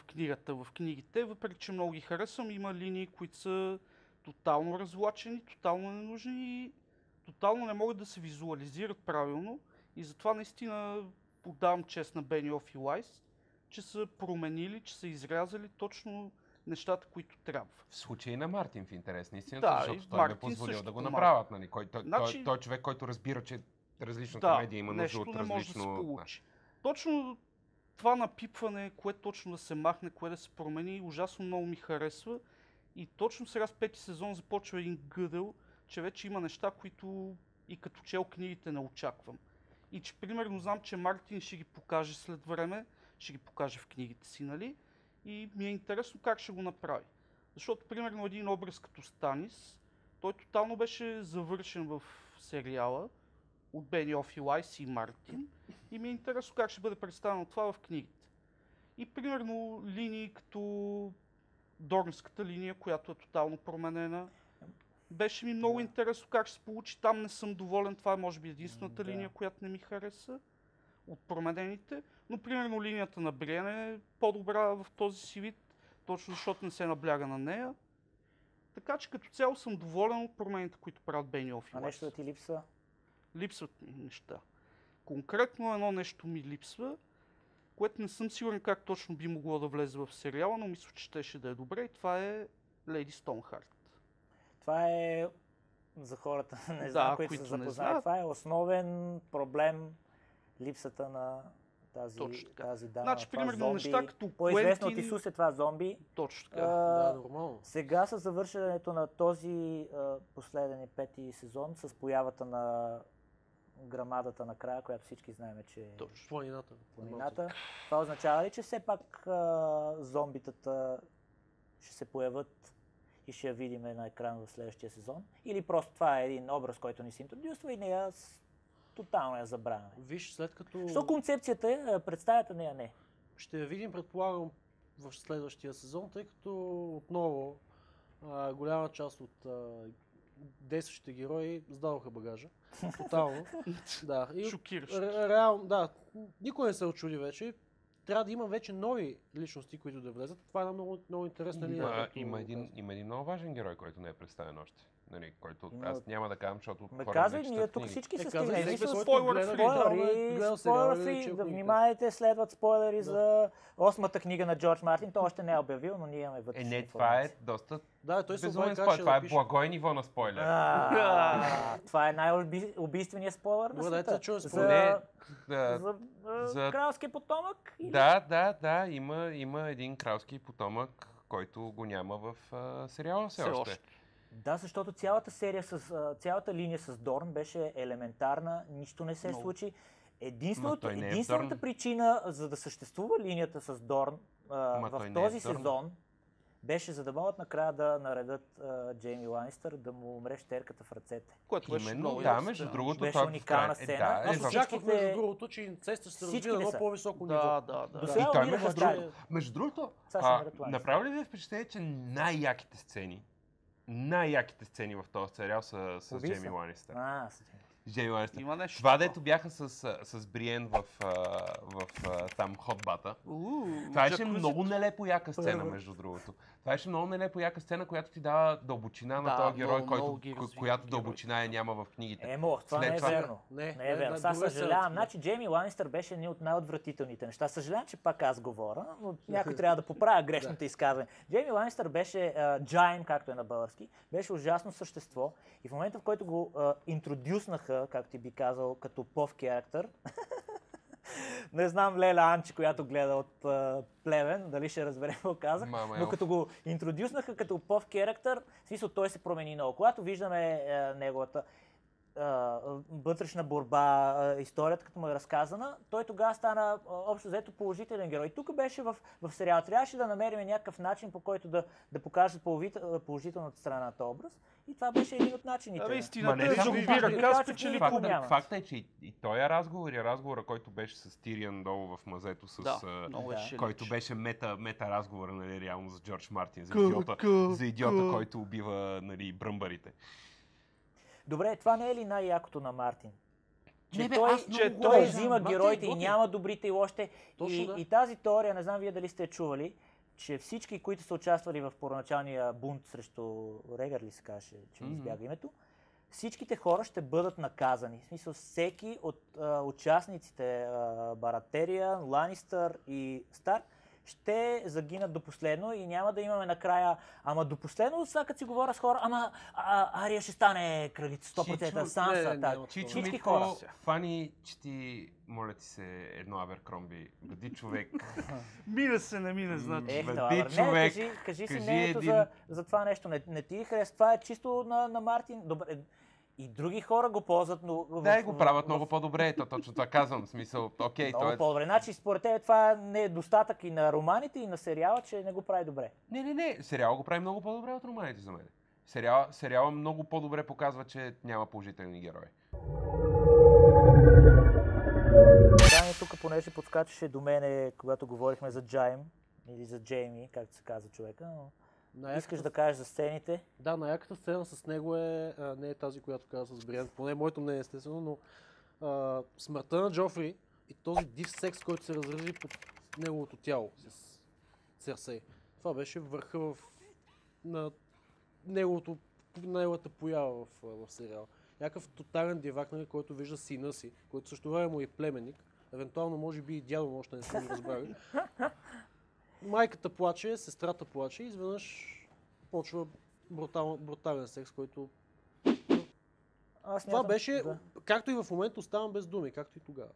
книгите, въпреки че много ги харесвам, има линии, които са тотално развлачени, тотално ненужни и тотално не могат да се визуализират правилно. И затова наистина отдавам чест на Бениоф и Уайс, че са променили, че са изрязали точно нещата, които трябва. В случай на Мартин, в интерес на истината, защото той ме позволил да го направят. Нали? Той е човек, който разбира, че различната медия има нужда от различно... нещо не може да се получи. Точно това напипване, кое точно да се махне, кое да се промени, ужасно много ми харесва. И точно сега с 5-ти сезон започва един гъдел, че вече има неща, които и като чел книгите не очаквам. И че примерно знам, че Мартин ще ги покаже след време, ще ги покаже в книгите си, нали? И ми е интересно как ще го направи. Защото, примерно, един образ като Станис, той тотално беше завършен в сериала от Бениоф и Уайс и Мартин. И ми е интересно как ще бъде представено това в книгите. И, примерно, линии като Дорнската линия, която е тотално променена. Беше ми много интересно как ще се получи. Там не съм доволен. Това е, може би, единствената линия, която не ми хареса от променените. Но, примерно, линията на Бриен е по-добра в този си вид, точно защото не се набляга на нея. Така че като цяло съм доволен от промените, които правят Бениоф и Уайс. А нещо да ти липсва? Липсват ми неща. Конкретно едно нещо ми липсва, което не съм сигурен как точно би могло да влезе в сериала, но мисля, че щеше да е добре, и това е Леди Стоунхарт. Това е за хората, не знам, които са запознали. Това е основен проблем, липсата на тази дама. Значи, примерно, неща като по-известно от Исус е това зомби. Точно така. Да, нормално. Сега с завършването на този последен 5-ти сезон, с появата на грамадата накрая, която всички знаем, че е планината. Това означава ли, че все пак зомбитата ще се появят и ще я видим на екран в следващия сезон? Или просто това е един образ, който ни се интродюсва и нея тотално я забравяме? Виж, след като... Що концепцията е, представята нея не? Ще я видим, предполагам, в следващия сезон, тъй като отново голяма част от действащите герои сдадоха багажа. Тотално. Да. И Шокиращо. реално, да. Никой не се очуди вече. Трябва да има вече нови личности, които да влезат. Това е една много, много интересна линия. Има един много важен герой, който не е представен още. Нали, който аз няма да казвам, защото Ме хора казвай, не ние четат тук книги. всички са казвай, стигнали. всеки Мисля, спойлер-фри. спойлер-фри, да внимавайте, следват спойлери за 8-та книга на Джордж Мартин. Той още не е обявил, но ние имаме вътрешна Не, това е информация. доста Да, той се безумен обади как спойлер. ще Това е напише. благой ниво на спойлер. Това е най-убийственият спойлер на Добре, дайте да света. чуем За спойлер. за кралския потомък? или- Да, има един кралски потомък, който го няма в сериала все още. Да, защото цялата серия цялата линия с Дорн беше елементарна, нищо не се случи. той не е Единствената Дорн. причина за да съществува линията с Дорн в той не е този Дорн. сезон беше за да могат накрая да наредат Джейми Ланистър да му умре щерката в ръцете. Което беше Именно, много да, яко между сцена. другото, Беше той уникална в края- сцена. Да, Аз в- Очаквах всичките- между другото, че инцестът ще се всички развие на не едно са. по-високо ниво. Да. До сега И той умираха между здрави. другото, между другото, Сега ще умират Ланистър. направи ли ви впечатление, че най-яките сцени в този сериал са с Убийства? Джейми Ланистър. Джейми Ланистър. Има нещо. Това, дето бяха с Бриен в там хотбата. Това беше много нелепо яка сцена, между другото. Това беше много нелепо яка сцена, която ти дава дълбочина на Да, този герой, много ги развива която героите. дълбочина няма в книгите. Това След не е това- верно. Не е верно. Сега съжалявам. Значи Джейми Ланистър беше един от най-отвратителните неща. Съжалявам, че пак аз говоря, но някой трябва да поправя грешните изказвания. Джейми Ланистър беше Джайм, както е на български, беше ужасно същество и в момента, в който го интродюснаха, както ти би казал, като пов характер, не знам Леля Анчи, която гледа от Плевен, дали ще разбере какво казах, но като го интродюснаха като пов характер, в смисъл той се промени много. Когато виждаме неговата вътрешна борба, историята, като му е разказана, той тогава стана общо взето положителен герой. Тук беше в сериал. Трябваше да намерим някакъв начин, по който да покаже положителната страна на този образ. И това беше един от начините. Абе, истината не е, само че това, ви ръка че спечели никога публика. няма. Факта е, че и този разговора, който беше с Тириан долу в мазето, Много е който беше мета разговора, нали, реално за Джордж Мартин, за идиота, който убива, нали, бръмбарите. Добре, това не е ли най-якото на Мартин? Че че той взима героите и няма добрите и лошите. И тази теория, не знам вие дали сте чували, че всички, които са участвали в първоначалния бунт срещу Регър ли се каже, че ми избяга името, всичките хора ще бъдат наказани. В смисъл, всеки от участниците, Баратерия, Ланистър и Старк, ще загинат до последно и няма да имаме накрая, ама до последно, сега като си говоря с хора, ама Ария ще стане кралица 100%, Санса, всички хора. Фани, чети, моля ти се, едно Аберкромби, бъди човек. Мине се, не мине, значи. Кажи си мнението за това нещо, не ти хареса, това е чисто на Мартин. Добре. И други хора го ползват, но... Да, го правят много по-добре, точно това казвам, в смисъл, окей, много по-добре. Значи, според тебе това не е достатък и на романите, и на сериала, че не го прави добре. Не, сериал го прави много по-добре от романите за мен. Сериала много по-добре показва, че няма положителни герои. Дани тук, понеже подскачаше до мене, когато говорихме за Джайм, или за Джейми, както се казва човека, но... Искаш да кажеш за сцените? Да, най-яката сцена с него не е тази, която каза с Бриан. Поне моето мнение естествено, но смъртта на Джофри и този див секс, който се разрази под неговото тяло с Серсей. Това беше върха на неговата поява в сериала. Някакъв тотален дивак, нали, който вижда сина си, който също време му е племенник. Евентуално може би и дядо, още не сме разбрали. Майката плаче, сестрата плаче и изведнъж почва брутален секс, който... Това беше, както и в момента оставам без думи, както и тогава.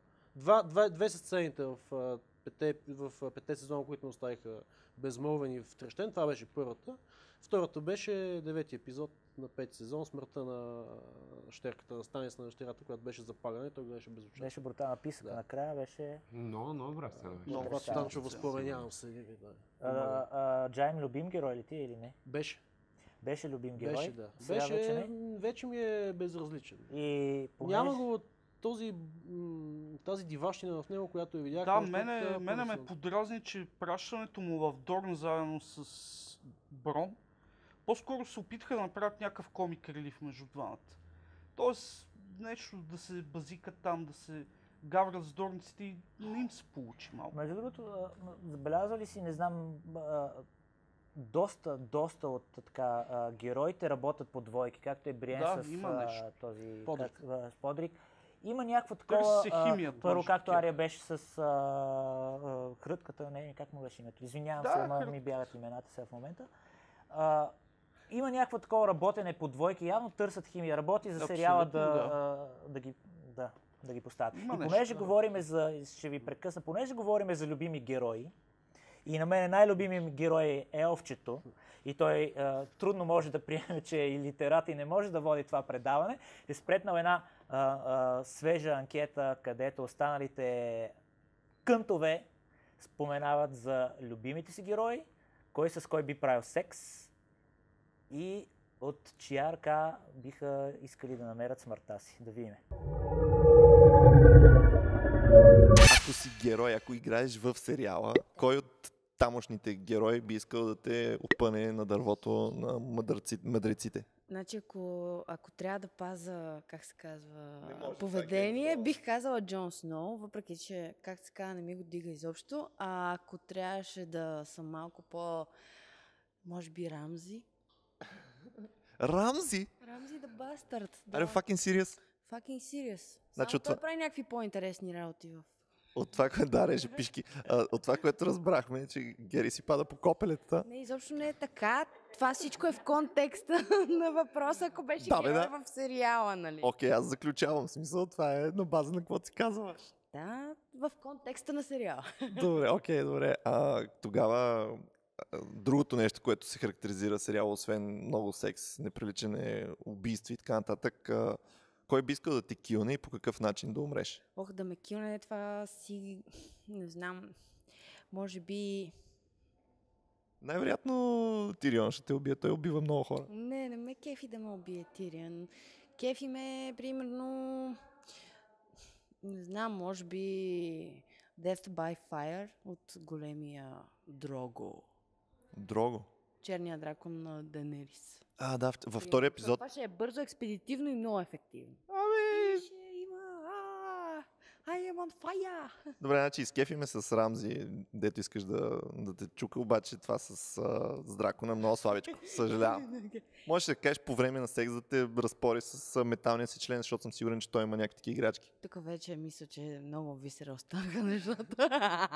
Две са сцените в петте сезона, които ме оставиха безмълвени в трещен. Това беше първата. Втората беше 9-ти епизод на 5-ти сезон, смъртта на щерката, на Станис на щерята, която беше запаляна и той беше безучастен. Беше брутална писъка, накрая беше... Много добра сцена беше. Много Станчо възпоменявам се. Джайм любим герой ли ти или не? Беше. Беше любим герой? Беше, да. Вече ми е безразличен. Няма го тази диващина в него, която я видях. Да, мене ме подразни, че пращането му в Дорн заедно с Брон По-скоро се опитаха да направят някакъв комик релив между двамата. Тоест, нещо да се базикат там, да се гаврят с дорниците и не им се получи малко. Между другото, забелязали си, не знам, доста от така, героите работят по двойки, както е Бриен Да, с има нещо. този Подрик. с Подрик. Има някаква Търси такова, се химията първо между както тях. Ария беше с хрътката, не, как му беше името, извинявам Да, се, ама хрътка. ми бягат имената сега в момента. Има някакво такова работене по двойки, явно търсят химия, работи за сериала Абсолютно, да ги поставят. Има И нещо, понеже да. говориме за, ще ви прекъсна, понеже говориме за любими герои, и на мен най-любимият ми герой е Елфчето, и той трудно може да приеме, че е илитерат и не може да води това предаване, е спретнал една свежа анкета, където останалите кънтове споменават за любимите си герои, кой с кой би правил секс и от чия ръка биха искали да намерят смъртта си. Да видим. Ако си герой, ако играеш в сериала, кой от тамошните герои би искал да те опъне на дървото на мъдреците? Значи, ако трябва да паза, как се казва, Не може поведение, така, бих казала Джон Сноу, въпреки че, как се казва, не ми го дига изобщо. А ако трябваше да съм малко може би Рамзи. Рамзи? Рамзи да бастард. Да. Аре, fucking serious? Fucking serious. Значи Само от той това- прави някакви по-интересни работи в... От това, което да реже пишки. От това, което разбрахме, че Гери си пада по копелетата. Не, изобщо не е така. Това всичко е в контекста на въпроса, ако беше Да, бе, герой да. в сериала, нали? Окей, аз заключавам. В смисъл, това е на база на какво ти казваш. Да, в контекста на сериала. Добре, окей, добре. Тогава другото нещо, което се характеризира сериала, освен много секс, неприличане, убийства и така нататък, кой би искал да те килне и по какъв начин да умреш? Ох, да ме килне това си... Не знам. Може би... Най-вероятно Тирион ще те убие. Той убива много хора. Не ме кефи да ме убие Тириан. Кефи ме, примерно... Не знам, може би... Death by Fire от големия Дрого. Дрого. Черният дракон на Денерис. Да, във втория епизод. Това ще е бързо, експедитивно и много ефективно. Ами... Ще има... I am on fire! Добре, значи изкефиме с Рамзи, дето искаш да те чука, обаче това с дракона много слабичко. Съжалявам. Можеш да кажеш по време на секс да те разпори с металния си член, защото съм сигурен, че той има някакви такива играчки. Тук вече мисля, че много висера останаха нещата.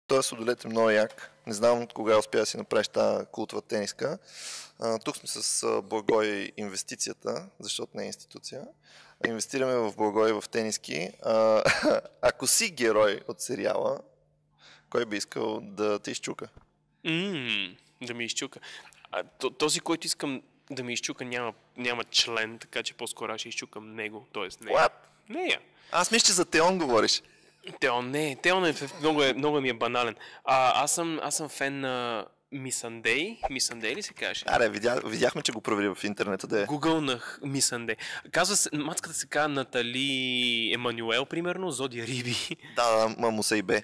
Той судолет е много як. Не знам кога успя да си направиш тази култова тениска. Тук сме с Благой инвестицията, защото не е институция. Инвестираме в Благой в тениски. Ако си герой от сериала, кой би искал да те изчука? Да ми изчука. Този, който искам да ми изчука, няма член, така че по-скоро аз ще изчукам него. Тоест, не. What? Не. Аз мисля, че за Теон говориш. Теон много ми е банален. Аз съм фен на Мисандей. Мисандей ли се каже? Аре, видяхме, че го провери в интернета. Да е. Гугълнах Мисандей. Казва се, мацката се казва Натали Емануел, примерно, Зодия Риби. Да, Мусейбе.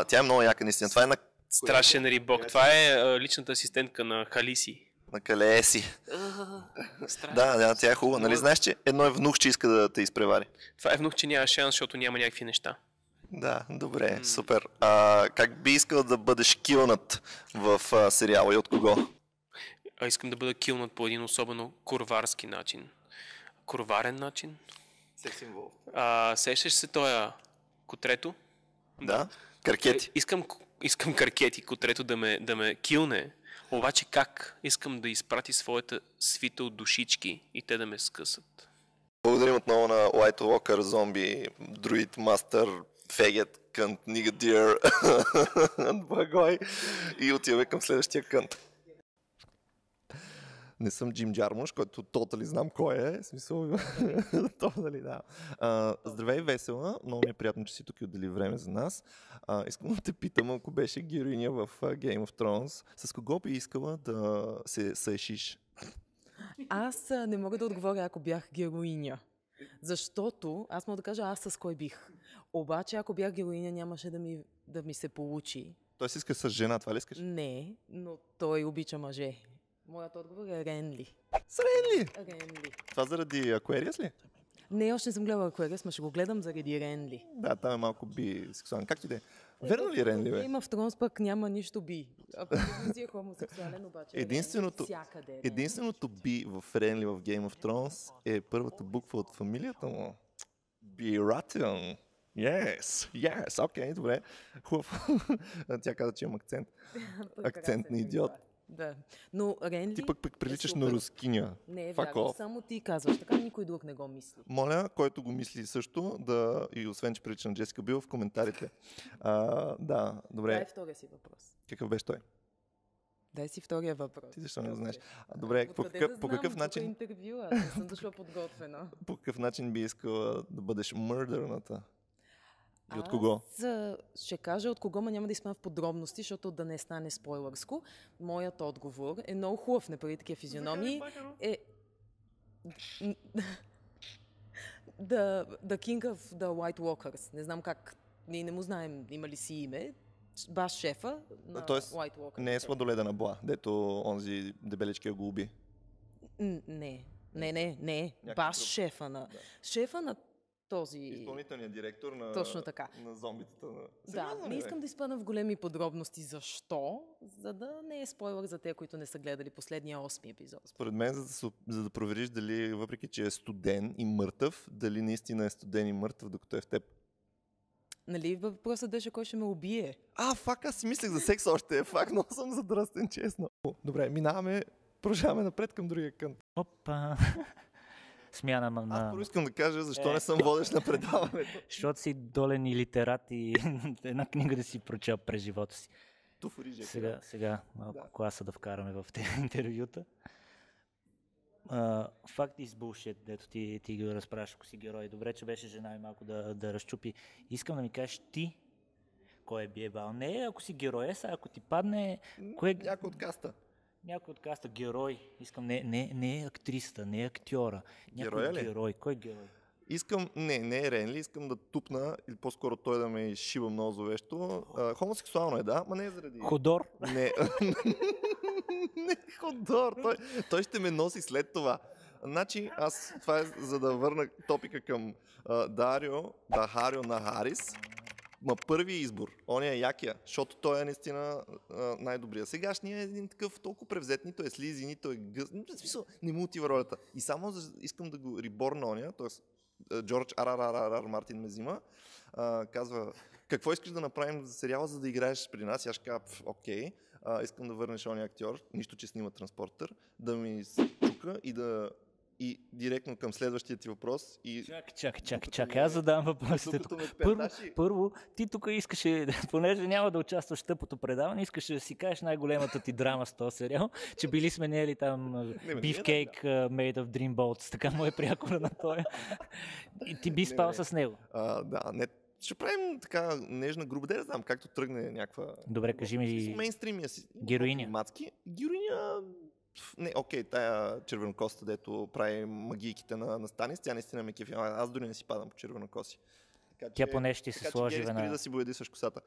Тя е много яка, наистина. Това е на Страшен рибок. Това е личната асистентка на Халиси. на Калеси. Да, тя е хубава. Нали знаеш, че едно е внук, че иска да те изпревари? Това е внук, че няма шанс, защото няма някакви неща. Да, добре, супер. Как би искал да бъдеш килнат в сериала и от кого? Искам да бъда килнат по един особено курварски начин. Курварен начин? Секс-символ. Сещаш се тоя котрето? Да, каркети. Искам каркети, котрето да ме килне. Обаче как? Искам да изпрати своята свита от душички и те да ме скъсат. Благодарим отново на White Walker, зомби, друид, мастър, фегет, кънт, нигадир, Благой и отиваме към следващия кънт. Не съм Джим Джармуш, който тотали знам кой е. В смисъл, тотали, да. Здравей, Весела. Много ми е приятно, че си тук и отдели време за нас. Искам да те питам, ако беше героиня в Game of Thrones, с кого би искала да се съешиш? Аз не мога да отговоря, ако бях героиня. Защото аз мога да кажа аз с кой бих. Обаче, ако бях героиня, нямаше да ми се получи. Той си иска с жена, това ли искаш? Не, но той обича мъже. Моят отговор е Ренли. С Ренли! Ренли. Това заради Aquarius ли? Не, още не съм гледала Aquarius, но ще го гледам заради Ренли. Да, там е малко бисексуален. Как ти да е? Верно ли Ренли, бе? Има в Тронс пък няма нищо би. Ако не си е хомосексуален, обаче Единственото би в Ренли в Game of Thrones е първата буква от фамилията му. Baratheon. Yes, окей, добре. Хубав. Тя каза, че имам акцент. Акцент на идиот. Да. Но Ренли... Ти пък приличаш на рускиня. Не е вярно, само ти казваш така, никой друг не го мисли. Моля, който го мисли също, да, и освен, че прилича на Джесика Бил, в коментарите. Да, добре. Дай втория си въпрос. Какъв беше той? Дай си втория въпрос. Ти защо не го знаеш? Добре, по какъв начин... Интервю, аз не съм дошла подготвена. По какъв начин би искала да бъдеш мърдърната? И от кого? Ще кажа от кого, но няма да изпълня в подробности, защото да не стане спойлърско. Моят отговор е много хубав, не прави такива физиономии. The King of the White Walkers. Не знам как, ние не му знаем има ли си име. Баш шефа на White Walkers. Не е Сладоледа на Бла, дето онзи дебеличкия го уби. Не. Баш шефа на... Да. Шефа на този... Изпълнителният директор на... Точно така. На зомбитата. Да, не искам да изпадам в големи подробности защо, за да не е спойлър за те, които не са гледали последния 8 епизод. Според мен, за да провериш дали, въпреки че е студен и мъртъв, дали наистина е студен и мъртъв, докато е в теб. Нали, въпросът беше кой ще ме убие. Фак, аз си мислех за секс още. Фак, много съм задръстен, честно. Добре, продължаваме напред към другия кънт. Опа! Смяна на... Аз първо искам да кажа защо не съм водещ на предаването. Защото си долен и литерат и една книга да си прочел през живота си. Сега малко класа да вкараме в тези интервюта. Факт is bullshit, дето ти го разпраш, ако си герой. Добре, че беше жена и малко да разчупи. Искам да ми кажеш ти, кой е биебал. Не, ако си герой, ако ти падне... Някой от каста. Някой от каста, герой. Искам, не актрисата, не актьора. Героя ли? Герой. Кой герой? Искам, не е Ренли, искам да тупна, или по-скоро той да ме изшива много зловещо. Хомосексуално е, да, ма не е заради... Ходор? Не, не Ходор, той ще ме носи след това. Значи, това е за да върна топика към Харио на Харис. Ма първи избор, он е якия, защото той е наистина най-добрия. Сегашният е един такъв толкова превзет, нито е слизи, нито е гъс, не му отива ролята. И само искам да го реборна оня, т.е. Джордж Мартин ме взима, казва, какво искаш да направим за сериала, за да играеш при нас? И аз ще кажа, окей, искам да върнеш ония актьор, нищо, че снима Транспортър, да ми чука и директно към следващия ти въпрос. Чакай, аз задам въпросите. Първо, ти тук искаше, понеже няма да участваш в тъпото предаване, искаше да си кажеш най-големата ти драма с този сериал, че били сменяли там Beefcake Made of Dreambolts, така му е прякора на той. И ти би спал с него. Ще правим така нежна груба, да знам, както тръгне някаква... Добре, кажи ми героиня. Героиня... Не, окей, тая червенокоста, дето прави магийките на Станис, тя наистина ме кефи. Аз дори не си падам по червенокоси. Тя поне ще се сложи вена. Така че да си бояди с косата.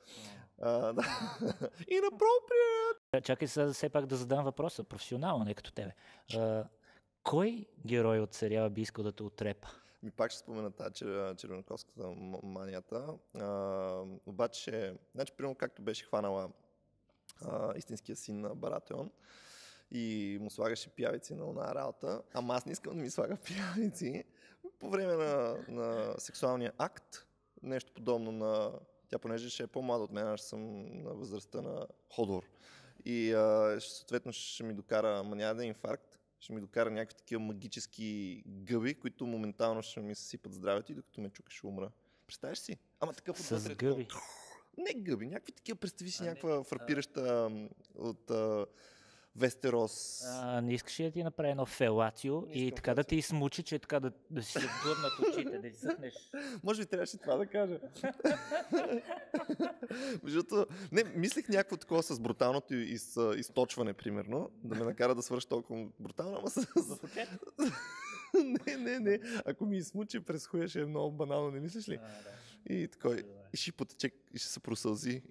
Inappropriate! Чакай сега все пак да задам въпроса, професионално, не като тебе. Кой герой от сериала би искал да те отрепа? Пак ще спомена тази червенокоската манията. Обаче, примерно както беше хванала истинския син на Баратеон, и му слагаше пиявици на оная работа, ама аз не искам да ми слага пиявици. По време на сексуалния акт, нещо подобно на... Тя понеже ще е по-млада от мен, аз съм на възрастта на Ходор. И съответно ще ми докара маниаден инфаркт, ще ми докара някакви такива магически гъби, които моментално ще ми съсипат здравето и докато ме чука ще умра. Представяш си? Ама такъв отвътре. С гъби? Не гъби, някакви такива, представи си някаква фрапираща от... Вестерос. Не искаш ли да ти направи едно фелацио и така да ти измучи, че така да си се вдурнат очите, да изсъхнеш? Може би трябваше това да кажа. Не, мислех някакво такова с бруталното източване, примерно, да ме накара да свърша толкова брутално, ама за фучета? Не. Ако ми измучи през хуя, ще е много банално, не мислиш ли? И такой, и ще потече, и ще се просълзи.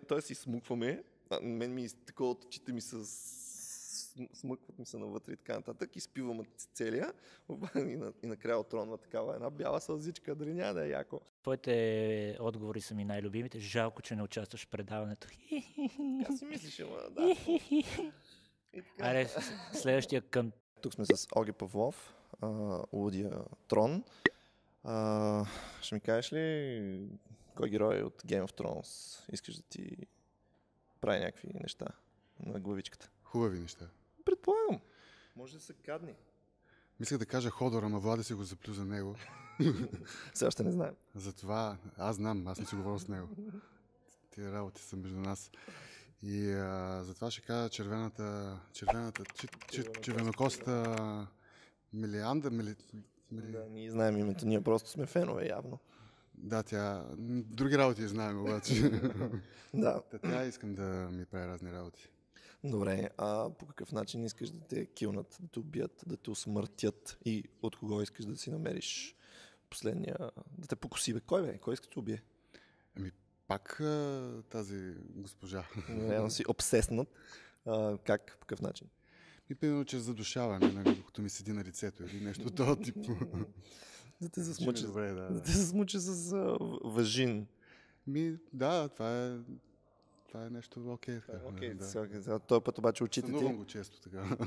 Тоест изсмукваме. Мен ми такова от очите ми с смъкват ми се навътре и така нататък, изпивам целия, и накрая отронва такава една бяла сълзичка, дали няма да е яко. Твоите отговори са ми най-любимите. Жалко, че не участваш в предаването. Аз си мислиш, ама да. Аре, следващия кънт. Тук сме с Оги Павлов, Лудия Трон. Ще ми кажеш ли кой герой от Game of Thrones искаш да ти прави някакви неща на главичката? Хубави неща. Предполагам. Може да са гадни. Мислях да кажа Ходор, ама Влади си го заплю за него. Все още не знаем. Затова аз знам, аз не си говорил с него. Тия работи са между нас. И затова ще кажа червенокоста Мелианда. Да, ние знаем името, ние просто сме фенове явно. Да, тя... Други работи знаем обаче. Да. Тя искам да ми прави разни работи. Добре, по какъв начин искаш да те килнат, да те убият, да те усмъртят и от кого искаш да си намериш последния, да те покуси? Кой иска да те убие? Пак тази госпожа. Реално си обсеснат. Как? По какъв начин? Примерно, че задушаване, нали, докато ми седи на лицето или нещо от този тип. Да те засмучи, добре, да те засмучи с въжин. Да, това е нещо окей. Да. Този път обаче очите ти... Сънувам го често така.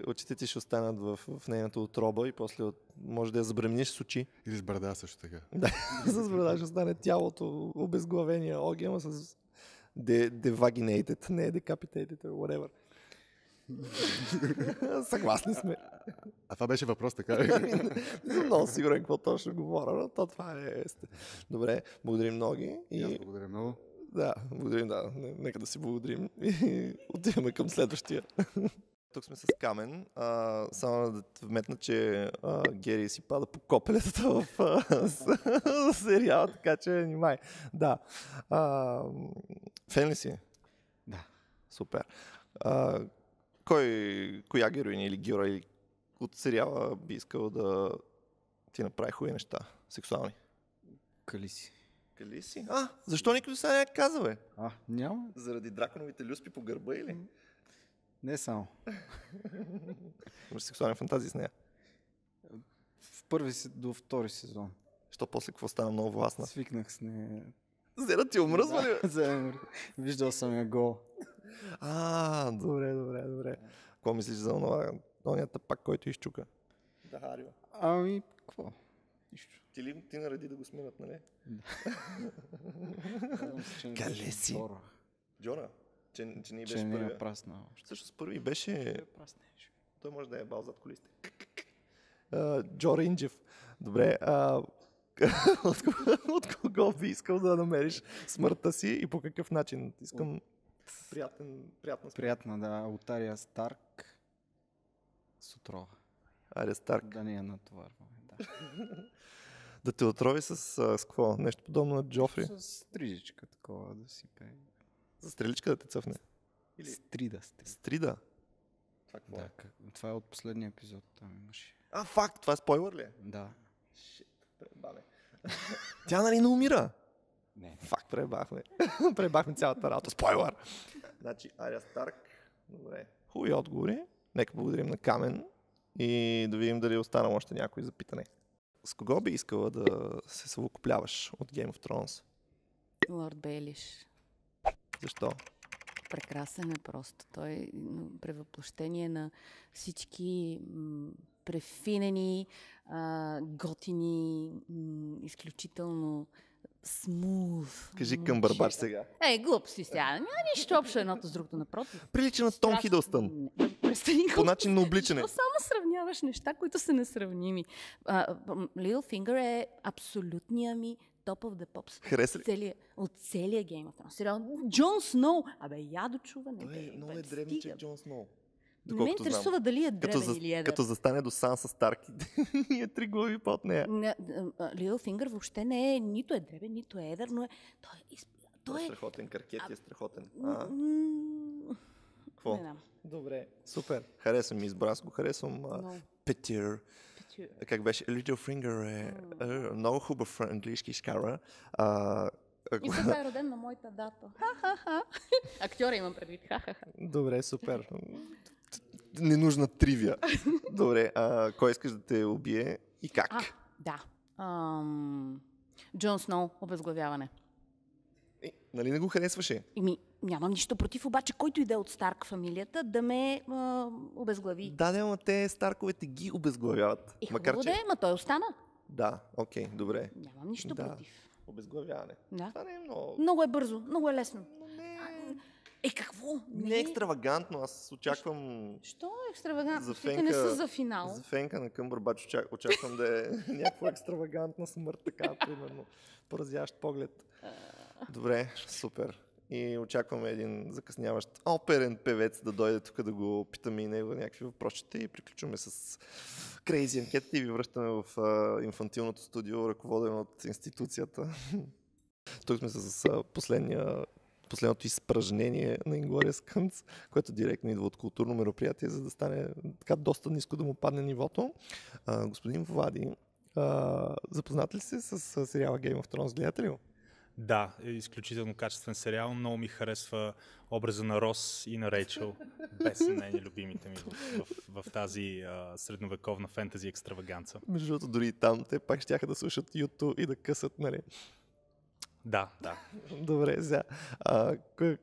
Очите ти ще останат в нейната отроба и после може да я забремениш с очи. Или с брада също така. Да, с брада ще остане тялото, обезглавения Оги, ама с devaginated, не decapitated or whatever. Съгласни сме. А това беше въпрос, така ли? Не съм много сигурен какво точно говоря, но това е... Добре, благодарим много. Аз благодаря много. Да, благодарим, да. Нека да си благодарим и отиваме към следващия. Тук сме с Камен. Само да вметна, че Гери си пада по копелетата в сериала, така че внимай. Да. Фен ли си? Да. Супер. Коя героиня или герой от сериала би искал да ти направи хубави неща? Сексуални? Калиси. Калиси? Защо никой до сега не каза, бе? Няма. Заради драконовите люспи по гърба или? Не само. Имаш сексуални фантазии с нея? В първи до втори сезон. Що после какво стана много властна? Свикнах с нея. Взе да ти омръзва ли? Виждал съм я гол. Добре. Какво мислиш за ония тъпак, който изчука? Да, Харио. Какво? Нищо. Ти нареди да го сминат, нали? Да. Калеси. Джора? Че не беше първия. първия. Не е прасна. Всъщност първи беше... Прасна. Той може да е бал зад колисте. Джора Инджев. Добре, от кого би искал да намериш смъртта си и по какъв начин? Искам приятна смърт. Приятна, да. От Ария Старк с отрова. Ария Старк. Да не я натоварваме, да. Да те отрови с какво? Нещо подобно на Джофри? С стрижичка такова да си пее. За стреличка да те цъфне? Или... Стрида. Стрида? Това какво е? Това е от последния епизод. Там имаше. Факт! Това е спойлър ли? Да. Пребаве. Тя нали не умира? Не. Факт, пребахме. Пребахме цялата работа. Спойлър! Значи, Ария Старк. Добре. Хубави отговори. Нека благодарим на Камен и да видим дали е останал още някой за питане. С кого би искала да се съвокупляваш от Game of Thrones? Лорд Бейлиш. Защо? Прекрасен е просто. Той е превъплъщение на всички префинени, готини, изключително смуз. Кажи Къмбърбач сега. Глупости сега. Няма нищо общо едното с другото, напротив. Прилича на Том Хидълстън. По начин на обличане. Защо само сравняваш неща, които са несравними? Littlefinger е абсолютния ми top of the pops. Хареса ли? От целия Game of Thrones. Сериал. Джон Сноу. Ядо чуване. Той е много древничек Джон Сноу. Не ме интересува дали е древен или едър. Като застане до Санса Старк и е 3 глави под нея. Littlefinger въобще не е нито е древен, нито е едър, но е... Той е страхотен. Каркет е страхотен. Какво? Не знам. Добре. Супер. Харесвам избор. Аз го харесвам. Петир. Как беше? Littlefinger е много хубав английски изкара. И сега е роден на моята дата. Ха-ха-ха. Актьора имам предвид. Ха-ха-ха. Добре, супер. Ненужна тривия. Добре, кой искаш да те убие и как? Да. Джон Сноу, обезглавяване. Нали не го харесваше? Нямам нищо против, обаче който иде от Старк фамилията да ме обезглави. Да, ама те Старковете ги обезглавяват. Хубаво да е, ма той остана. Да, окей, добре. Нямам нищо против. Обезглавяване. Да. Това не е много... Много е бързо, много е лесно. Какво? Не е екстравагантно, аз очаквам... Що е екстравагантно? Фенка, не са за финал. За Фенка на Къмбърбач очаквам да е някаква екстравагантна смърт, така, примерно. Поразящ поглед. Добре, супер. И очакваме един закъсняващ оперен певец да дойде тук да го питаме и него някакви въпросите и приключваме с крейзи анкетите и ви връщаме в инфантилното студио, ръководено от институцията. Тук сме с последното изпражнение на Inglourious Kunz, което директно идва от културно мероприятие, за да стане така доста ниско да му падне нивото. Господин Влади, запознат ли се с сериала Game of Thrones? Гледате ли го? Да, е изключително качествен сериал. Много ми харесва образа на Рос и на Рейчел. Без съмнение любимите ми в тази средновековна фентази екстраваганца. Между другото, дори и там те пак щяха да слушат Юту и да късат, нали? Да. Добре, сега.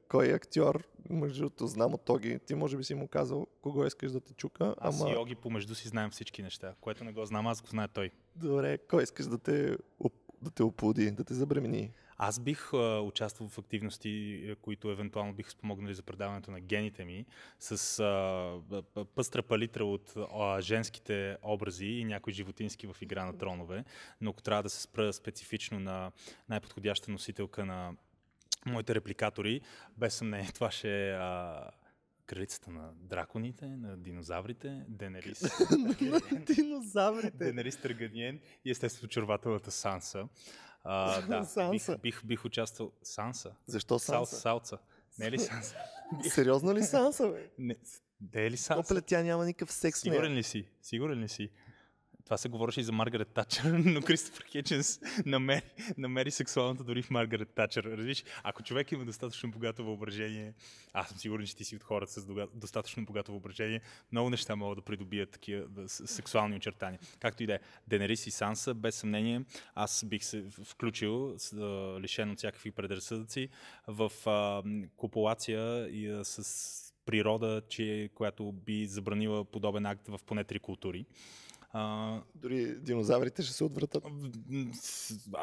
Кой актьор, между другото, знам от Тоги, ти може би си му казал кого искаш да те чука. Аз и Йоги помежду си знаем всички неща, което не го знам, аз го знае той. Добре, кой искаш да те оплоди, да те забремени? Аз бих участвал в активности, които евентуално бих спомогнали за предаването на гените ми, с пъстра палитра от женските образи и някои животински в Игра на тронове, но ако трябва да се спра специфично на най-подходяща носителка на моите репликатори, без съмнение това ще е кралицата на драконите, на динозаврите, Денерис. Денерис Таргариен и естествено червателната Санса. Санса. Бих участвал... Санса? Защо Санса? Салца. Не е ли Санса? Сериозно ли Санса, бе? Не е ли Санса? Топле, тя няма никакъв секс. Сигурен ли си? Това се говореше и за Маргарет Тачър, но Кристофър Хичинс намери сексуалната дори в Маргарет Тачър. Разбираш, ако човек има достатъчно богато въображение, аз съм сигурен, че ти си от хората с достатъчно богато въображение, много неща могат да придобият такива сексуални очертания. Както и да е. Денерис и Санса, без съмнение, аз бих се включил, лишен от всякакви предразсъдъци, в копулация и с природа, която би забранила подобен акт в поне 3 култури. Дори динозаврите ще се отвратят.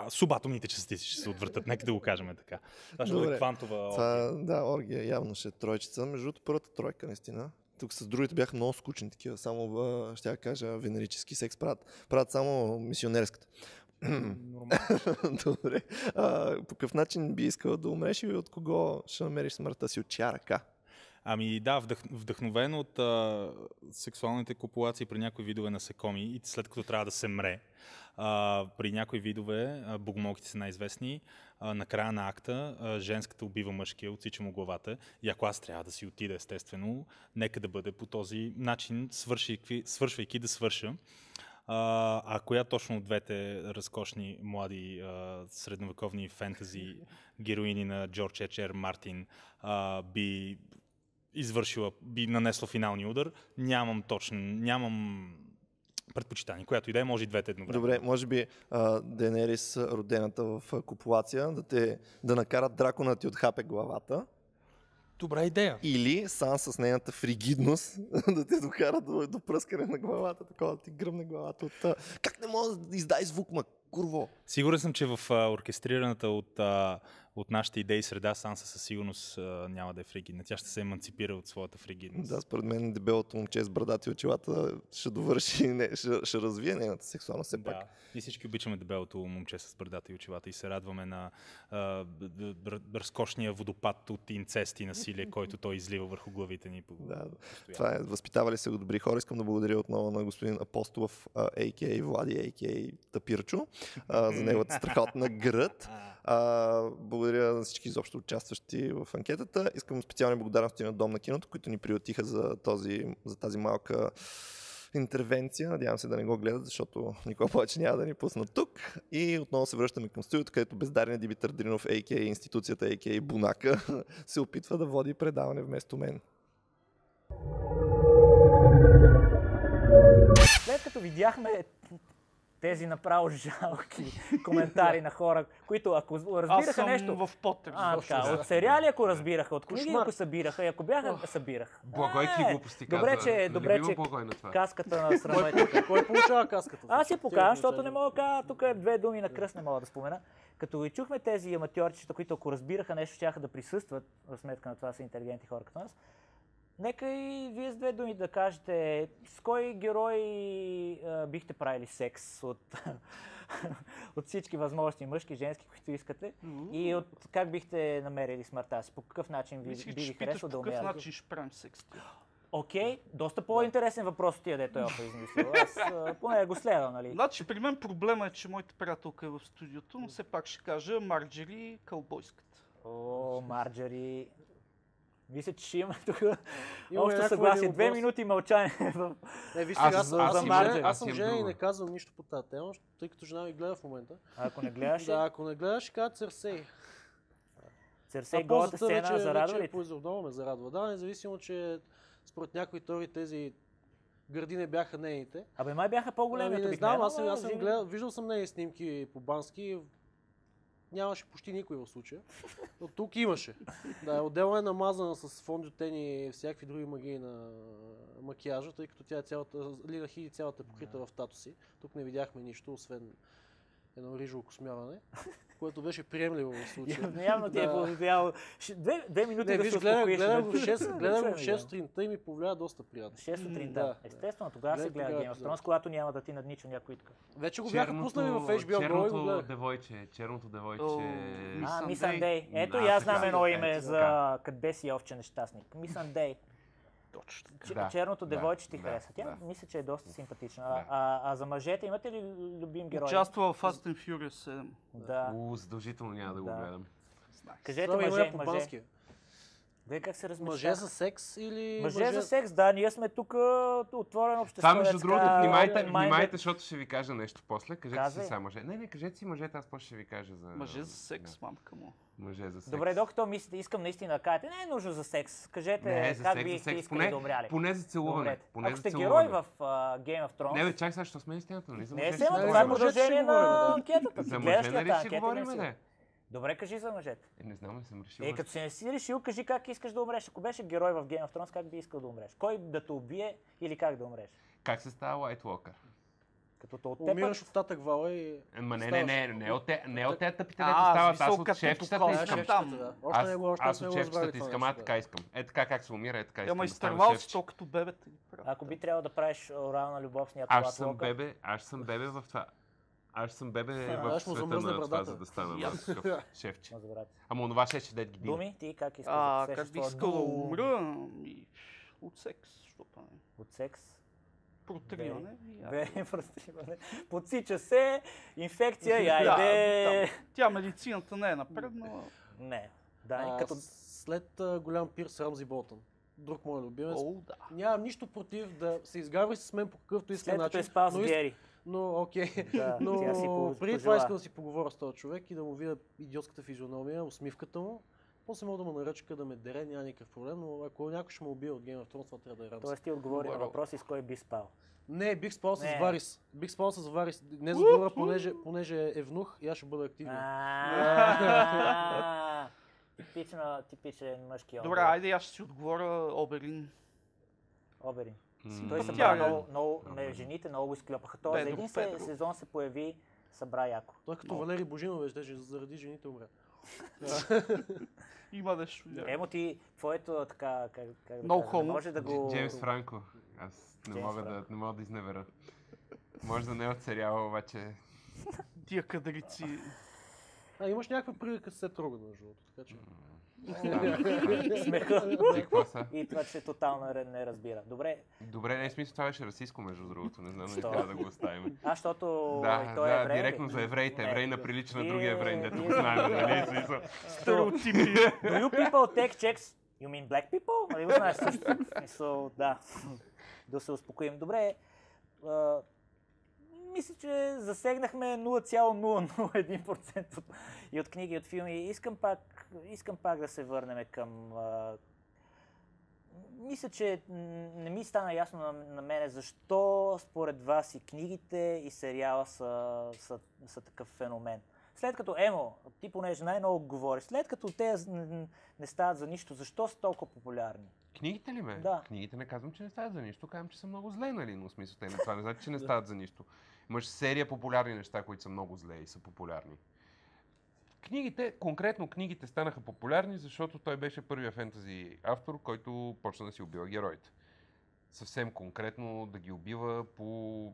Субатомните частици ще се отвратят, нека да го кажем така. Добре. Квантова оргия. Да, оргия явно ще е тройчица. Между другото, първата тройка, наистина. Тук с другите бяха много скучни такива. Само, ще я кажа, венерически секс правят само мисионерската. Добре. По какъв начин би искал да умреш и от кого ще намериш смъртта си? От чия ръка? Ами да, вдъхновен от сексуалните копулации при някои видове насекоми и след като трябва да се мре. При някои видове, богомолките са най-известни, на края на акта женската убива мъжкия, отсича му главата и ако аз трябва да си отида естествено, нека да бъде по този начин, свършвайки да свърша. А коя точно от двете разкошни млади средновековни фентази героини на Джордж Р. Мартин би нанесла финалния удар, нямам предпочитание. Която идея може и двете едновременно. Добре, може би Денерис, родената в копулация, да накарат дракона ти отхапе главата. Добра идея. Или Санса с нейната фригидност да те докара до пръскане на главата, такова да ти гръмне главата от... Как не мога да издай звук, ма курво? Сигурен съм, че в оркестрираната от нашите идеи среда Санса със сигурност няма да е фригидна. Тя ще се еманципира от своята фригидност. Да, според мен дебелото момче с брадати очилата ще довърши, ще развие нейната сексуалност все пак. Да, и всички обичаме дебелото момче с брадата и очилата и се радваме на разкошния водопад от инцест и насилие, който той излива върху главите ни. Да, това е. Възпитавали се го добри хора. Искам да благодаря отново на господин Апостолов, а.к.а. Влади, а.к.а. Тапирчо, за неговата страхотна гръд. Благодаря на всички изобщо участващи в анкетата. Искам специални благодарности на Дом на киното, които ни приютиха за тази малка интервенция. Надявам се да не го гледат, защото никога повече няма да ни пуснат тук. И отново се връщаме към студиото, където бездарният Димитър Дринов, а.к.а. институцията, а.к.а. Бунака, се опитва да води предаване вместо мен. След като видяхме тези направо жалки коментари на хора, които ако разбираха нещо... Аз съм в Потър. От сериали ако разбираха, от книги ако събираха, и ако бяха събираха. Благой какви глупости казва. Добре, че каската на срамета. Кой получава каската? Аз си покажа, защото не мога да кажа, тук две думи на кръст не мога да спомена. Като ви чухме тези аматьорчета, които ако разбираха нещо, щяха да присъстват, в сметка на това са интелигентни хора като нас, нека и вие с две думи да кажете с кой герой бихте правили секс от всички възможности мъжки, женски, които искате и от как бихте намерили смъртта си, по какъв начин би ви харесало да умрете. По какъв начин ще правим секс? Окей, доста по-интересен въпрос от тия, дето Елфа измислил. Аз поне го следвам, нали? Значи при мен проблема е, че моята приятелка е в студиото, но все пак ще кажа Марджери Кълбойската. О, Марджери... Мисля, че ще има тук общо съгласие. 2 минути мълчание. Аз съм жена и не казвам нищо по тази тема, тъй като жена ми гледа в момента. Ако не гледаш? Да, ако не гледаш, ще кажа Церсей. Церсей, голата сцена зарадва ли? Много ме зарадва. Да, независимо, че според някои теории тези гърди не бяха нейните. Абе, май бяха по-големи от обикновено. Аз съм гледал, виждал съм нейни снимки по Бански. Нямаше почти никой в случая. Но тук имаше. Да, отделно е намазана с фондютени и всякакви други магии на макияжа, тъй като тя е Лина Хиди цялата покрита в тато си. Тук не видяхме нищо, освен едно рижово космяване, което беше приемливо в случая. Явно ти е повлияло. 2 минути да се успокоиш. Гледам го в 6 сутринта и ми повлия доста приятно. 6 сутринта. Естествено, тогава се гледа Game of Thrones, когато няма да ти наднича някой иска. Вече го бяха пуснали в HBO Go и го гледах. Черното девойче. Мис Андей. Ето и аз знам едно име за къде си овче нещастник. Мис Андей. Точно. Черното девойче ти хареса. Тя мисля, че е доста симпатична. А за мъжете имате ли любим герой? Участва в Fast and Furious 7. Да. Задължително няма да го гледам. Кажете мъже. Вие как се размишляха? Мъже за секс или... Мъже за секс, да. Ние сме тук отворено общество. Това между другото, внимайте, защото ще ви кажа нещо после. Кажете си само мъже. Не, кажете си мъжете, аз после ще ви кажа за... Мъже за секс, мамка му. Мъже за секс. Добре, докато мислите, искам наистина да кажете, не е нужно за секс. Кажете как бихте искали да умряли. Поне за целуване. Ако сте герой в Game of Thrones... Не бе, чак сега, що сме истината, нали? Не е само, това е продължение на анкетата. За мъже нали ще говорим, не? Добре, кажи за мъжете. Не знам, не съм решил. Като си не си решил, кажи как искаш да умреш. Ако беше герой в Game of Thrones, как би искал да умреш? Кой да те убие или как да умреш? Как се става White Walker? Като те оттепат... Умираш от татък вала и... Не от тези тъпите, дето стават. Аз от шефчетата искам. Аз от шефчетата искам, така искам. Е така как се умира, е така искам. Ама изтървал си то като бебета. Ако би трябвало да правиш орална любов с някаква White Аз съм бебе в това. Аз съм бебе в света на това, за да стана такъв шефче. Ама онова шефче дед ги дима. Думи, ти как искаш да се как би искал да умра? От секс. От секс? Протриване. Подсича се, инфекция и айде. Тя медицината не е напреднала. Не. След голям пир с Рамзи Болтън. Друг мой любимец. Нямам нищо против да се изгаври с мен по какъвто иска начин. След като е спал с Гери. Но окей, но преди това искам да си поговоря с този човек и да му видя идиотската физиономия, усмивката му. После мога да му наръчка да ме дере, няма никакъв проблем, но ако някой ще ме убие от Game of Thrones, това трябва да е Рамси. Тоест ти отговори на въпроси с кой би спал? Не, бих спал с Варис. Бих спал с Варис. Не за друга, понеже е евнух и аз ще бъда активен. Типичен мъжки отговор. Добре, айде аз ще си отговоря Оберин. Оберин. Той събра много, жените много го изклепаха. Той за един сезон се появи, събра яко. Той като Валери Божинов, заради жените умря. Има нещо. Емо ти, твоето така, как да може да го... Джеймс Франко. Аз не мога да изневеря. Може да не е от сериала, обаче... Тия кадрици... Имаш някаква прилика с Сет Роган, между другото, така че... Смеха. И това, че тотално не разбира. Добре, не е смисъл, това беше расистско, между другото. Не знам, не трябва да го оставим. Защото той е еврей. Директно за евреите. Еврей наприлича на другия еврей, дето го знаем, нали? Стереотипи. Do you people take checks? You mean black people? Нали го знаеш също? Да. Да се успокоим. Добре, Мисля, че засегнахме 0,001% и от книги, и от филми. Искам пак да се върнем към... Мисля, че не ми стана ясно на мене защо според вас и книгите, и сериала са такъв феномен. След като, ти понеже най-много говориш, след като те не стават за нищо, защо са толкова популярни? Книгите ли, бе? Да. Книгите не казвам, че не стават за нищо, казвам, че са много зле, нали? Но в смисъл, това не значи, че не стават за нищо. Имаш серия популярни неща, които са много зле и са популярни. Конкретно книгите станаха популярни, защото той беше първия фентази автор, който почна да си убива героите. Съвсем конкретно да ги убива по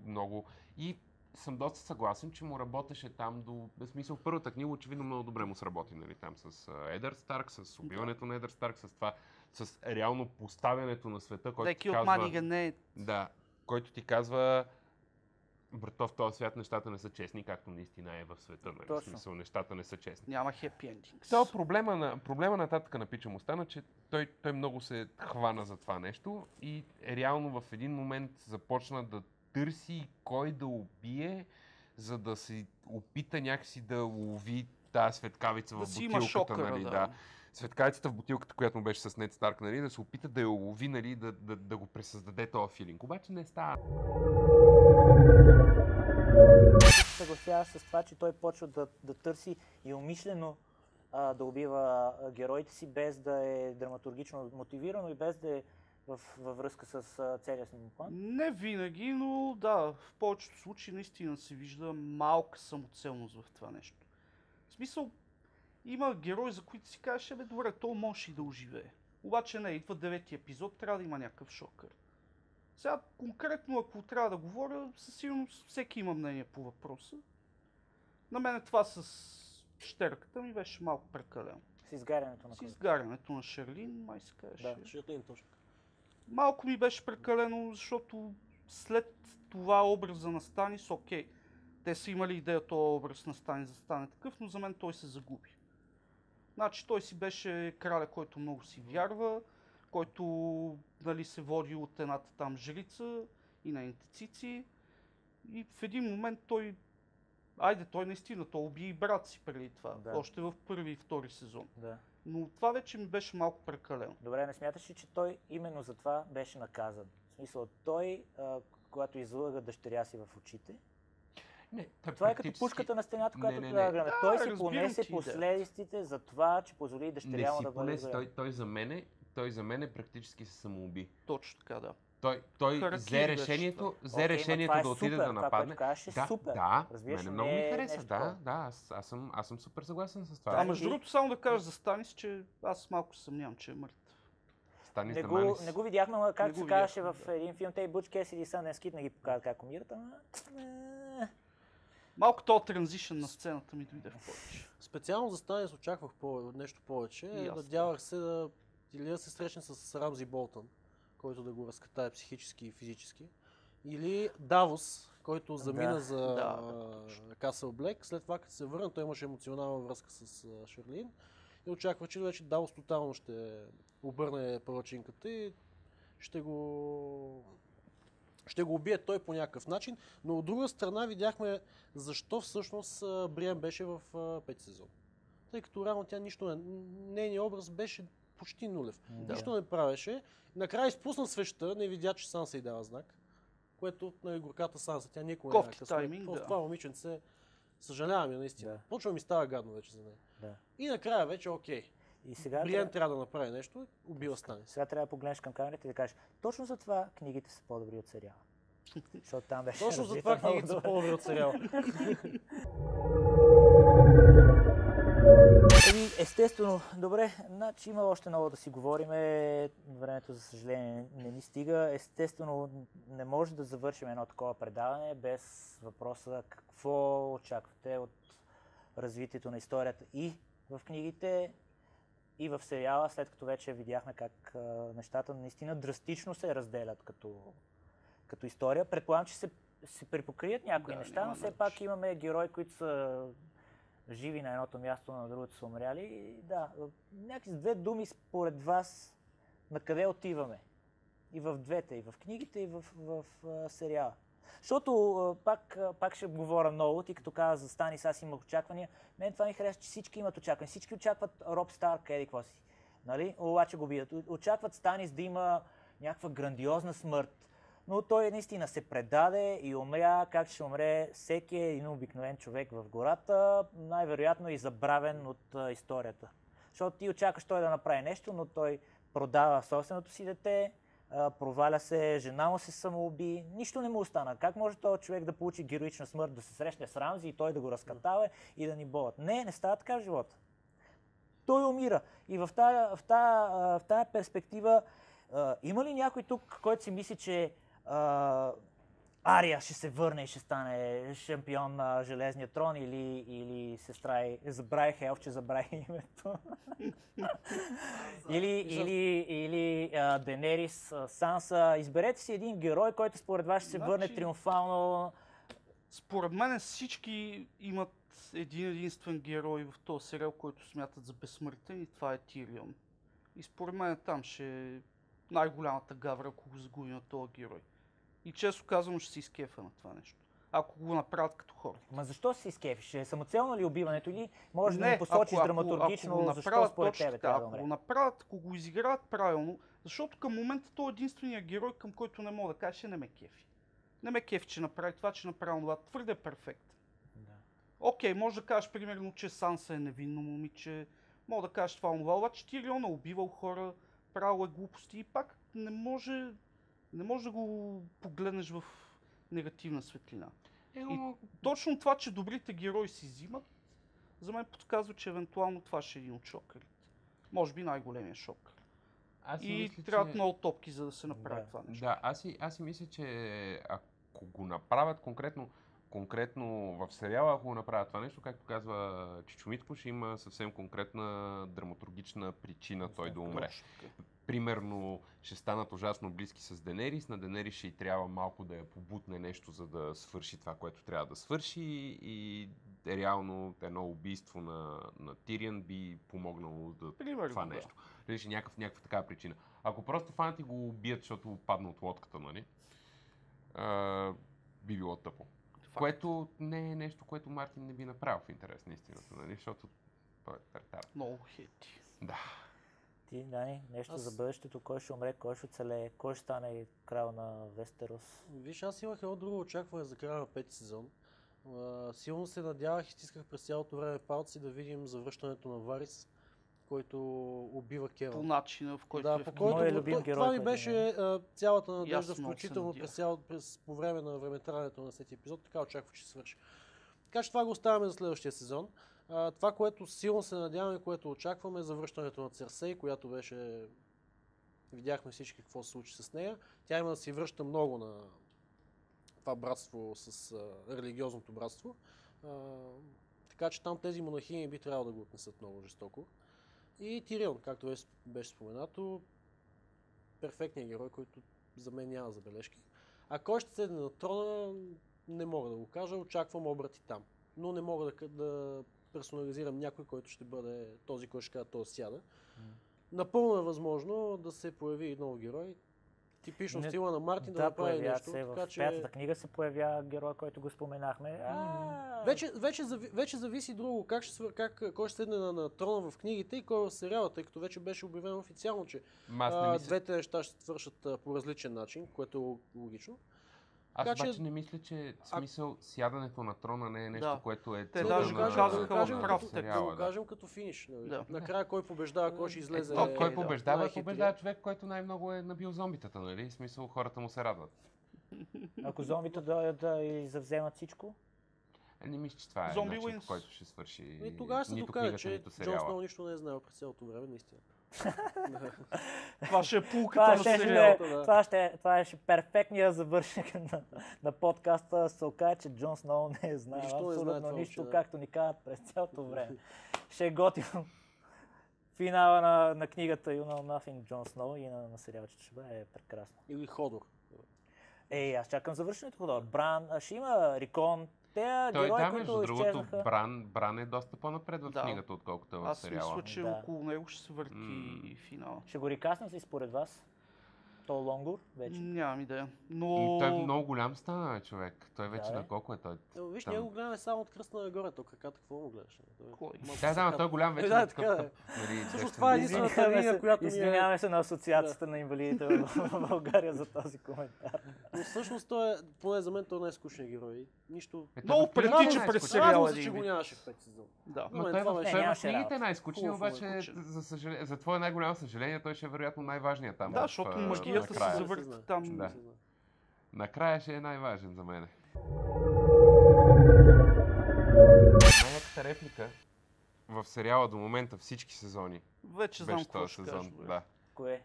много... И съм доста съгласен, че му работеше там в смисъл, първата книга очевидно много добре му сработи, нали? Там с Едър Старк, с убиването на Едър Старк, с това, с реално поставянето на света, който ти казва... Да, който ти казва... Брато, в този свят нещата не са честни, както наистина е в света. Нали? В смисъл, нещата не са честни. Няма хепи ендинг. То проблема нататък на Пича му стана, че той много се хвана за това нещо и реално в един момент започна да търси кой да убие, за да се опита някакси да лови тази светкавица в бутилката. Шокъра, нали? Да. Светкавицата в бутилката, която му беше с Нед Старк, нали? Да се опита да я лови, нали? Да го пресъздаде този филинг. Обаче не става. Съгласява с това, че той почва да търси и умишлено да убива героите си, без да е драматургично мотивирано и без да е във връзка с целия си план? Не винаги, но да, в повечето случаи наистина се вижда малка самоцелност в това нещо. В смисъл, има герои, за които си кажеш, добре, то може и да оживее. Обаче не, идва 9-ти епизод, трябва да има някакъв шокър. Сега конкретно, ако трябва да говоря, със сигурност всеки има мнение по въпроса. На мен това с щерката ми беше малко прекалено. С изгарянето на изгарянето на Шарлин, май се казваше. Да, Шарлин точно. Малко ми беше прекалено, защото след това образа на Станис, окей, те са имали идея този образ на Станис да стане такъв, но за мен той се загуби. Значи той си беше краля, който много си вярва, който нали, се води от едната там жрица и нейните цици. И в един момент той наистина, той уби и брат си преди това, още в първи и втори сезон. Да. Но това вече ми беше малко прекалено. Добре, не смяташ ли, че той именно за това беше наказан? В смисъл, той, когато излъга дъщеря си в очите, не, това е като пушката на стената, която трябва да гледаме. Той си понесе последиците за това, че позволи дъщеря му да бъде. Той за мен практически се самоуби. Точно така, да. Той взе решението да отиде да нападне. Да, мене много ми хареса. Да, аз съм супер съгласен с това. Между другото, само да кажа за Станис, че аз малко съмнявам, че е мъртв. Не го видяхме, но както се казваше в един филм, те Буч Кесиди и Сънден Скит не ги показват как умират, Малко този транзишън на сцената ми дойде в повече. Специално за Станис очаквах нещо повече. Надявах се да се срещне с Рамзи Болтън, който да го разкатае психически и физически. Или Давос, който замина за Касъл Блек. След това, като се върна, той имаше емоционална връзка с Шарлин. И очаква, че вече Давос тотално ще обърне палачинката и ще го убие той по някакъв начин. Но от друга страна видяхме защо всъщност Бриен беше в 5 сезон. Тъй като реално тя нейният образ беше почти нулев. Нищо не правеше. Накрая изпусна свеща, не видя, че Санса й дава знак. Което на горката Санса, тя никога не е късмет. Това момиченце, съжалявам я наистина. Почва ми става гадно вече за нея. И накрая вече окей. Бриен трябва да направи нещо, убива Станис. Сега трябва да погледнеш към камерите и да кажеш, точно за това книгите са по-добри от сериала. Защото там беше точно за това книгите са по-добри от сериала. Естествено, добре, значи има още много да си говорим. Времето, за съжаление, не ни стига. Естествено, не може да завършим едно такова предаване без въпроса какво очаквате от развитието на историята и в книгите, и в сериала, след като вече видяхме как нещата наистина драстично се разделят като история. Предполагам, че се припокрият някои неща, но все пак имаме герои, които са живи на едното място, на другото са умряли. Да, някакви с две думи според вас на къде отиваме? И в двете, и в книгите, и в сериала. Защото пак ще говоря много, ти като каза за Станис, аз имах очаквания. Мен това ми харесва, че всички имат очаквания. Всички очакват Роб Старк, еди какво си. Нали? Обаче го бият. Очакват Станис да има някаква грандиозна смърт. Но той наистина се предаде и умря, как ще умре всеки един обикновен човек в гората, най-вероятно и забравен от историята. Защото ти очакваш той да направи нещо, но той продава собственото си дете, проваля се, жена му се самоуби, нищо не му остана. Как може този човек да получи героична смърт, да се срещне с Рамзи и той да го разкатава и да ни болят? Не става така в живота. Той умира. И в тая перспектива има ли някой тук, който си мисли, че Ария ще се върне и ще стане шампион на Железния трон или сестра забравих елфче, забравих името. или Денерис, Санса. Изберете си един герой, който според вас ще се върне триумфално. Според мен всички имат един единствен герой в този сериал, който смятат за безсмъртен и това е Тирион. И според мен там ще е най-голямата гавра, ако го загуби на този герой. И често казвам, ще се изкефа на това нещо. Ако го направят като хора. Ма защо се изкефиш? Е самоцелно ли убиването или може да му посочиш драматургично защо според тебе трябва да умре? Ако го направят, ако го изиграят правилно, защото към момента той е единствения герой, към който не мога да кажа, че не ме кефи. Не ме кефи, че направи това, че направи това. Твърде перфектен. Да. Окей, може да кажеш примерно, че Санса е невинно момиче. Мога да кажеш това, обаче Тирион е убивал хора, правил е глупости и пак не може да го погледнеш в негативна светлина. И точно това, че добрите герои си взимат, за мен подсказва, че евентуално това ще е един от шокерите. Може би най-големия шокер. Трябват много топки, за да се направи това нещо. Да, аз си мисля, че ако го направят конкретно в сериала, ако го направят това нещо, както казва Чичо Митко, ще има съвсем конкретна драматургична причина той да умре. Примерно ще станат ужасно близки с Денерис, на Денерис ще й трябва малко да я побутне нещо, за да свърши това, което трябва да свърши и реално едно убийство на Тириан би помогнало това нещо. Реши някаква такава причина. Ако просто фанати го убият, защото падна от лодката, нали? Би било тъпо. Което не е нещо, което Мартин не би направил в интерес на истината, нали? Защото той е тартар. Много хети. Да. Ти, Дани, нещо за бъдещето, кой ще умре, кой ще оцелее, кой ще стане крал на Вестерос? Виж, аз имах едно друго очакване за края на 5-ти сезон. Силно се надявах и стисках през цялото време палци да видим завръщането на Варис, който убива Керон. По начина, в който това ми беше цялата надежда, включително по време на времетраенето на всеки епизод, така очаквах, че се свърши. Така че това го оставяме за следващия сезон. Това, което силно се надяваме, което очакваме е завръщането на Церсей, която беше... Видяхме всички какво се случи с нея. Тя има да си връща много на това братство с религиозното братство. Така че там тези монахини би трябвало да го отнесат много жестоко. И Тирион, както беше споменато, перфектният герой, който за мен няма забележки. А кой ще седне на трона, не мога да го кажа, очаквам обрати там. Но не мога да персонализирам някой, който ще бъде този, който ще казва, този сяда. Напълно е възможно да се появи и нов герой. Типично стила на Мартин да направи нещо. В пятата книга се появява герой, който го споменахме. Вече зависи друго, кой ще седне на трона в книгите и кой в сериала, тъй като вече беше обявено официално, че двете неща ще свършат по различен начин, което е логично. Аз обаче не мисля, че смисъл сядането на трона не е нещо, което е те даже го казаха в прав текст. Да го кажем като финиш. Накрая кой побеждава, кой ще излезе. Кой побеждава? Побеждава човек, който най-много е набил зомбитата, нали? В смисъл хората му се радват. Ако зомбите да и завземат всичко? Не мисля, че това е начин, по който ще свърши и тогава се докаже, че Джон Сноу нищо не е знаел през цялото време, наистина. Това ще е пулката на сериалата. Това ще перфектният завършник на подкаста. Се окаже, че Джон Сноу не е знаел абсолютно нищо, както ни казват през цялото време. Ще е готино. Финала на книгата You Know Nothing, Джон Сноу и на сериалчето ще бъде прекрасно. Или Ходор. Аз чакам завършването Ходор. Бран, ще има Рикон. Той да, между другото, Бран е доста по-напред в книгата, отколкото в сериала. Аз мисля, че около него ще се върти финала. Ще го рекаснат ли според вас? То Лонгор вече. Нямам идея. Той е много голям стана, човек. Той вече на колко е той? Виж, ние го гледаме само от кръста нагоре, то краката какво му гледаш? Да, той е голям вече. Да, така. Всъщност това е единствената линия, която Извиняваме се на Асоциацията на инвалидите в България за този коментар. Но всъщност той е, поне за мен, той е най-скучният герой. Нищо... Много прилича през сериала. Че го нямаше в 5 сезон. Да. Но той в книгите е най-скучният, обаче за твое най-голямо съжаление, той ще е вероятно най-важният там. Да, защото магията се завърти там. Да. Накрая ще е най-важен за мен. Най-яката реплика в сериала до момента всички сезони. Вече знам какво ще кажа. Да. Кое?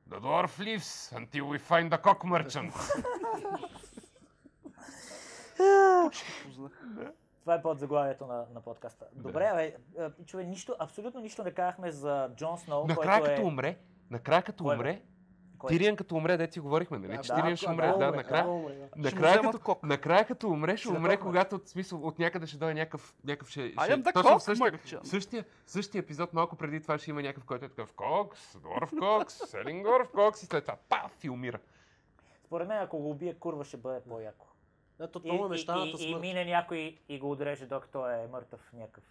The dwarf lives until we find the cock merchant. Това е подзаглавието на подкаста. Добре, човек, абсолютно нищо не казахме за Джон Сноу, Накрая като умре, Тириан като умре, дете си говорихме, нали? Че Тириан ще умре, накрая като умре, ще умре, когато от някъде ще дойде някакъв същия епизод, малко преди това ще има някакъв, който е такъв Кокс, Дворф Кокс, Селингорф Кокс и след това паф и умира. Според мен, ако го убие курва, ще бъде по-яко. И мине някой и го отрежа, докато е мъртъв някакъв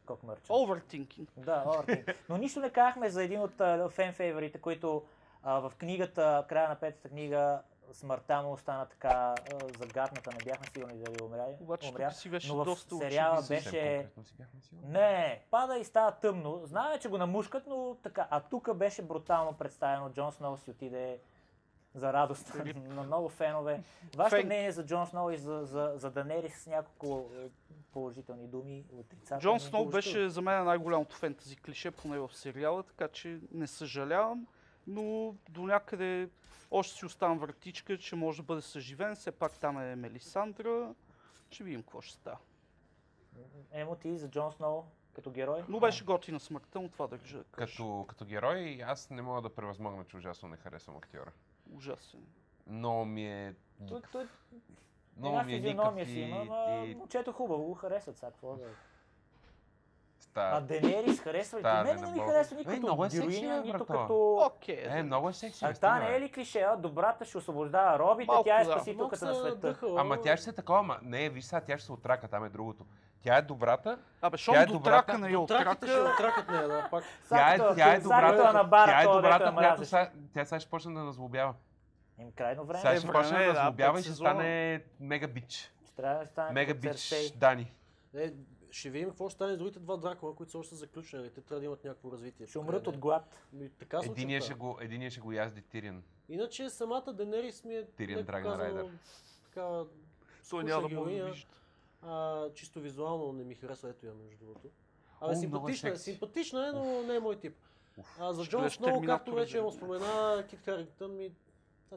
кок мърчен. Overthinking. Да, overthinking. Но нищо не казахме за един от фен-фейворите, които в книгата, края на петата книга, смъртта му остана така загадната, не бяхме сигурни дали умря. Но в сериала беше... Не, пада и става тъмно. Знаем, че го намушкат, но така. А тук беше брутално представено. Джон Сноу си отиде за радост на много фенове. Вашето мнение за Джон Сноу и за Данерис с няколко положителни думи, отрицателни. Джон Сноу беше за мен най-голямото фентази клише, поне в сериала, така че не съжалявам, но до някъде още си оставам вратичка, че може да бъде съживен. Все пак там е Мелисандра. Ще видим какво ще става. Емо ти за Джон Сноу като герой? Но беше готина смъртта, но това държа. Като герой аз не мога да превъзмогна, че ужасно не харесвам актьора. Ужасен. Много ми е... Една физиономия си има, момчето хубаво го харесват сега, какво да е. А Денерис харесва ли? Мене не ми харесва нито като героиня, нито като... Много е секси. Та не е ли клише? Добрата ще освобождава робите, тя е спасителката на света. Ама тя ще е такова, не, виж сега, тя ще се отрака, там е другото. Тя е добрата. Тя е добрата. Тя е добрата, която тя сега ще почне да назлобява. Крайно време. Сега ще почне да назлобява и ще стане мега бич. Мега бич Дани. Ще видим какво ще стане с другите два дракона, които са още заключени. Те трябва да имат някакво развитие. Ще умрат от глад. Единия ще го язди Тириан. Иначе самата Денерис ми е Тириан Драгон Райдер. Така скучна героиня. Чисто визуално не ми харесва, ето я между другото. Симпатична е, но не е мой тип. За Джон Сноу, както вече му спомена, Кит Харингтън ми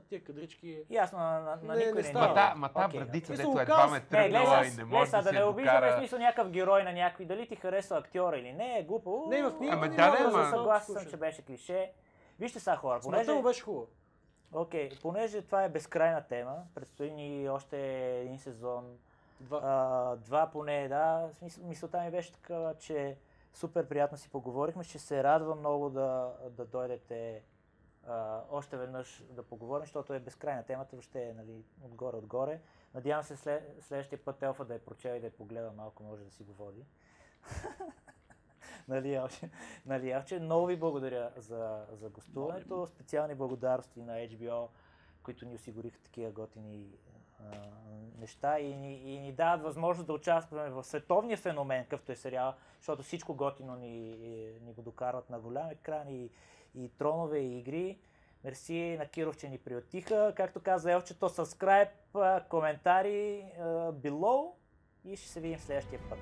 тия кадрички... Ясно, на никой не става. Ма та брадица, дето едва ме тръгнала и не може да се не обиждаме смисъл някакъв герой на някакви, дали ти харесва актьора или не, е глупо. Не, в книга съгласен съм, че беше клише. Вижте сега хора, понеже... му беше хубаво. Окей, понеже това е безкрайна тема, предстои ни още един сезон, два поне, да. Мисълта ми беше такава, че супер приятно си поговорихме, ще се радвам много да дойдете още веднъж да поговорим, защото е безкрайна темата, въобще е отгоре. Надявам се следващия път Елфа да е прочел и да я погледа малко, може да си го води. Нали, Елче? Много ви благодаря за гостуването. Специални благодарности на HBO, които ни осигуриха такива готини неща и ни дават възможност да участваме в световния феномен, какъвто е сериал, защото всичко готино ни го докарват на голям екран и тронове и игри. Мерси на Киров, че ни приотиха. Както каза Елчето, subscribe, коментари below и ще се видим следващия път.